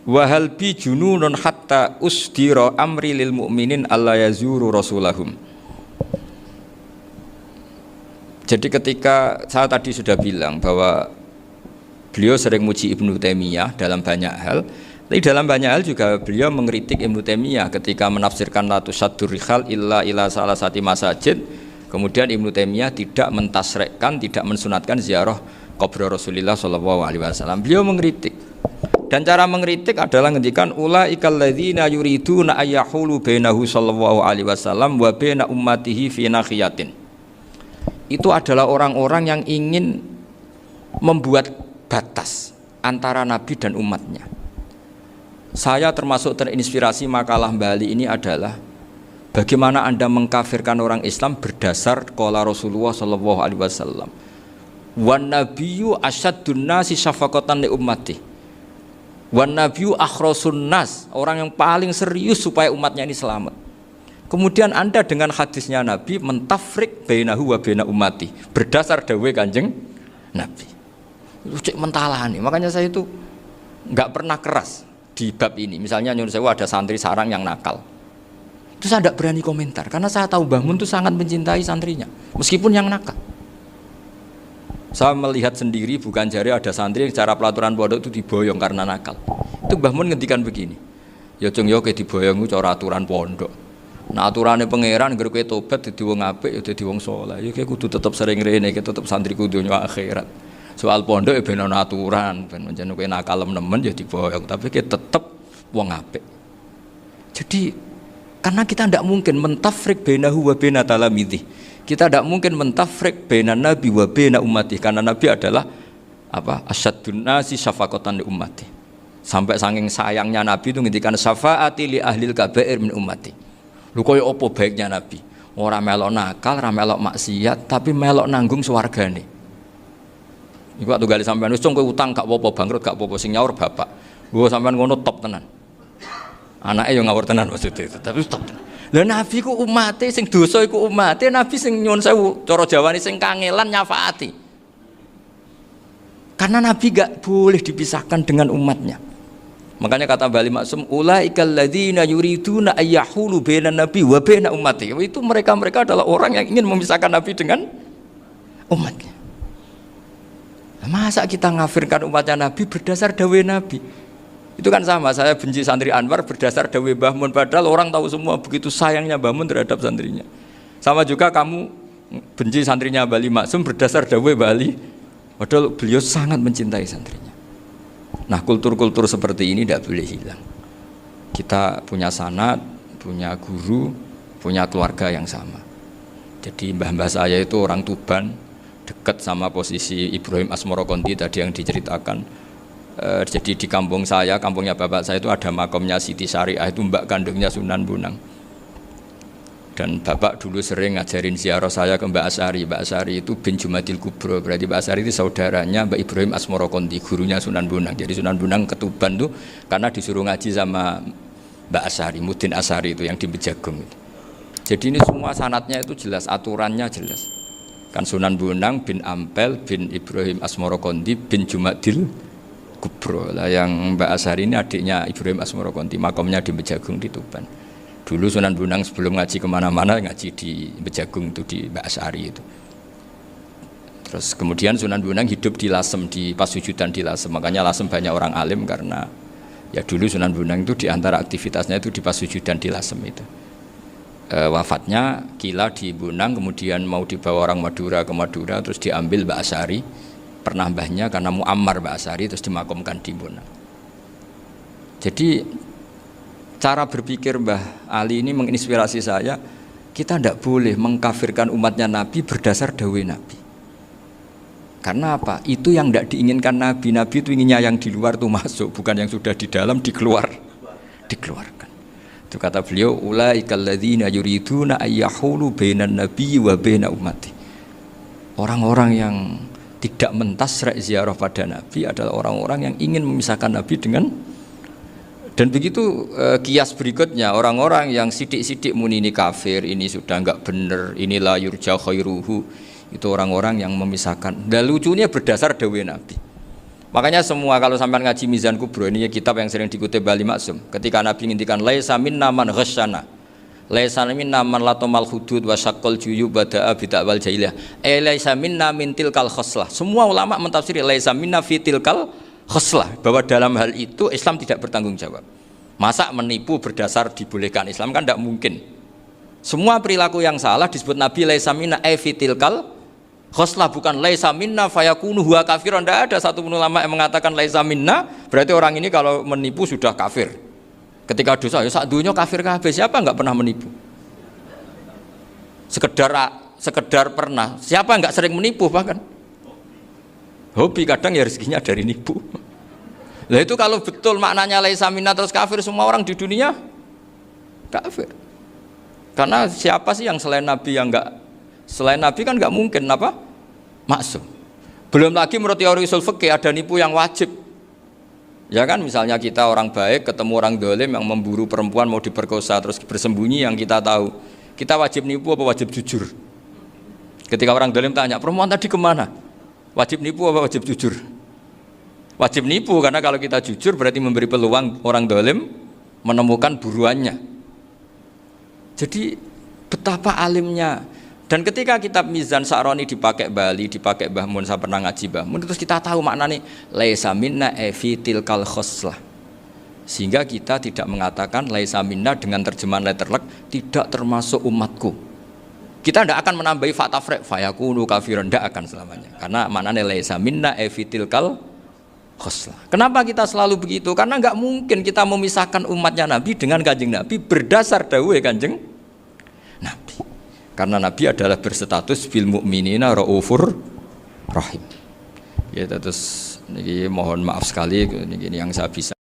wahal bi jununun hatta usdira amri lil mu'minin alla yazuru rasulahum. Jadi ketika saya tadi sudah bilang bahwa beliau sering muji Ibnu Taimiyah dalam banyak hal, tapi dalam banyak hal juga beliau mengkritik Ibnu Taimiyah ketika menafsirkan la tusaddur rihal illa ila salasati masajid. Kemudian Ibnu Taimiyah tidak mentasrekkan, tidak mensunatkan ziarah kubur Rasulullah sallallahu alaihi wasallam. Beliau mengkritik. Dan cara mengkritik adalah ngendikan ulaikal ladzina yuriduna ayyahulu bainahu sallallahu alaihi wasallam wa baina ummatihi fi nakhiyatin. Itu adalah orang-orang yang ingin membuat batas antara Nabi dan umatnya. Saya termasuk terinspirasi makalah Bali ini adalah bagaimana Anda mengkafirkan orang Islam berdasar qala Rasulullah sallallahu alaihi wasallam. Wan nabiyyu asyaddun nasi syafaqatan li ummati. Wan nabiyyu akhrasun nas, orang yang paling serius supaya umatnya ini selamat. Kemudian Anda dengan hadisnya Nabi mentafrik bainahu wa baina ummati berdasar dawuh Kanjeng Nabi. Itu cek mentalani. Makanya saya itu enggak pernah keras di bab ini. Misalnya nyuruh saya ada santri sarang yang nakal. Itu saya tidak berani komentar karena saya tahu Mbah Mun itu sangat mencintai santrinya meskipun yang nakal. Saya melihat sendiri, bukan jari ada santri yang cara pelaturan pondok itu diboyong karena nakal. Itu Mbah Mun ngendikan begini, ya cung yo ke diboyong itu cara aturan pondok. Nah aturannya pangeran ngger kowe tobat dadi wong apik ya dadi wong saleh. Ya kowe kudu tetep sering rene, kowe tetep santri kudu donya akhirat. Soal pondok ya ben ana aturan, ben pancen kowe nakal nemen ya diboyong, tapi kowe tetep wong apik. Jadi karena kita tidak mungkin mentafrik bainahu wa baina talamidhi. Kita tidak mungkin mentafrik baina nabi wa baina ummati karena nabi adalah apa? Asyaddun nasi syafaqatan li ummati. Sampai saking sayangnya nabi itu ngendikan syafaati li ahlil kabair min ummati. Lho koyo apa baiknya nabi? Ora melok nakal, ora melok maksiat, tapi melok nanggung swargane. Iku waktu gali sampean wis kowe utang gak apa-apa, bangkrut gak apa-apa, sing nyaur bapak. Lho sampean ngono top tenan. Anake yo ngawur tenan maksudnya itu, tapi top tenan. Lah nabi ku umate sing dosa iku umate, nabi sing nyuwun sewu cara Jawane sing kangelan nyafaati. Karena nabi gak boleh dipisahkan dengan umatnya. Makanya kata Bali Maksum ulaikal ladzina yuriduna ayyahulu bainan nabi wa baina ummati. Itu mereka adalah orang yang ingin memisahkan nabi dengan umatnya. Masa kita ngafirkan umatnya nabi berdasar dawuh nabi? Itu kan sama, saya benci santri Anwar berdasar dawuh Mbah Mun, padahal orang tahu semua begitu sayangnya Mbah Mun terhadap santrinya. Sama juga kamu benci santrinya Bali Maksum berdasar dawuh Bali, padahal beliau sangat mencintai santrinya. Nah kultur-kultur seperti ini tidak boleh hilang. Kita punya sanad, punya guru, punya keluarga yang sama. Jadi mbah-mbah saya itu orang Tuban, dekat sama posisi Ibrahim Asmorokonti tadi yang diceritakan. Jadi di kampung saya, kampungnya bapak saya itu ada makomnya Siti Syariah, itu mbak kandungnya Sunan Bonang. Dan bapak dulu sering ngajarin ziarah saya ke Mbak Asy'ari. Mbak Asy'ari itu bin Jumadil Kubro, berarti Mbak Asy'ari itu saudaranya Mbak Ibrahim Asmorokonti, gurunya Sunan Bonang. Jadi Sunan Bonang ke Tuban tuh karena disuruh ngaji sama Mbak Asy'ari, Mudin Asy'ari itu yang di Bejagung itu. Jadi ini semua sanatnya itu jelas, aturannya jelas. Kan Sunan Bonang bin Ampel bin Ibrahim Asmorokonti bin Jumadil Kubro lah, yang Mbak Asy'ari ini adiknya Ibrahim Asmorokonti, makamnya di Bejagung di Tuban. Dulu Sunan Bonang sebelum ngaji kemana-mana ngaji di Bejagung itu di Mbak Asari itu. Terus kemudian Sunan Bonang hidup di Lasem, di Pasujudan di Lasem. Makanya Lasem banyak orang alim karena ya dulu Sunan Bonang itu di antara aktivitasnya itu di Pasujudan di Lasem itu. Wafatnya kila di Bonang, kemudian mau dibawa orang Madura ke Madura, terus diambil Mbak Asari, pernah mbahnya karena muammar Mbak Asari, terus dimakamkan di Bonang. Jadi cara berpikir Mbah Ali ini menginspirasi saya. Kita tidak boleh mengkafirkan umatnya Nabi berdasar dawuh Nabi. Karena apa? Itu yang tidak diinginkan Nabi. Nabi itu inginnya yang di luar itu masuk, bukan yang sudah di dalam dikeluarkan. Itu kata beliau, ulaikal ladzina yuriduna ayyahulu bainan nabiyyi wa baina ummati. Orang-orang yang tidak mentasrek ziarah pada Nabi adalah orang-orang yang ingin memisahkan Nabi dengan. Dan begitu kias berikutnya, orang-orang yang sidik-sidik muni ini kafir, ini sudah enggak benar, inilah yurja khairuhu, itu orang-orang yang memisahkan. Dan lucunya berdasar dawuh Nabi. Makanya semua kalau sampai ngaji Mizan Kubro, ini kitab yang sering dikutip Bali Maksum, ketika Nabi ngintikan laisa minna man ghasyana, laisa minna man latomal hudud wa syaqqal juyub bada'a bid'awal jahiliyah, laisa minna min tilkal khoslah. Semua ulama mentafsiri laisa minna fi tilkal khoslah, bahwa dalam hal itu Islam tidak bertanggung jawab. Masa menipu berdasar dibolehkan Islam, kan tidak mungkin. Semua perilaku yang salah disebut Nabi laisa minna fi tilkal khoslah, bukan laisa minna fayakunu huwa kafirun. Tidak ada satu ulama yang mengatakan laisa minna berarti orang ini kalau menipu sudah kafir. Ketika dosa ya sak dunya kafir kabeh. Siapa enggak pernah menipu? Sekedar pernah. Siapa enggak sering menipu bahkan? Hobi kadang ya rezekinya dari nipu. Lah itu kalau betul maknanya laisa minna terus kafir, semua orang di dunia kafir. Karena siapa sih yang selain Nabi yang enggak, selain Nabi kan enggak mungkin apa? Maksum. Belum lagi menurut teori usul fikih ada nipu yang wajib. Ya kan, misalnya kita orang baik ketemu orang dolim yang memburu perempuan mau diperkosa terus bersembunyi yang kita tahu. Kita wajib nipu apa wajib jujur? Ketika orang dolim tanya, perempuan tadi kemana? Wajib nipu apa wajib jujur? Wajib nipu, karena kalau kita jujur berarti memberi peluang orang dolim menemukan buruannya. Jadi betapa alimnya. Dan ketika kitab Mizan Sa'roni dipakai Bali, dipakai Mbah Mun, saya pernah ngaji Mbah Mun, terus kita tahu maknanya laisa minna fi tilkal khoslah. Sehingga kita tidak mengatakan laisa minna dengan terjemahan letterlek tidak termasuk umatku. Kita tidak akan menambahi fakta frek fayakunu kafirun, tidak akan selamanya. Karena maknanya laisa minna fi tilkal khoslah. Kenapa kita selalu begitu? Karena enggak mungkin kita memisahkan umatnya Nabi dengan Kanjeng Nabi berdasar dawuh Kanjeng Nabi. Karena Nabi adalah berstatus bil mu'minina raufur rahim. Ya, terus ini mohon maaf sekali ini yang saya bisa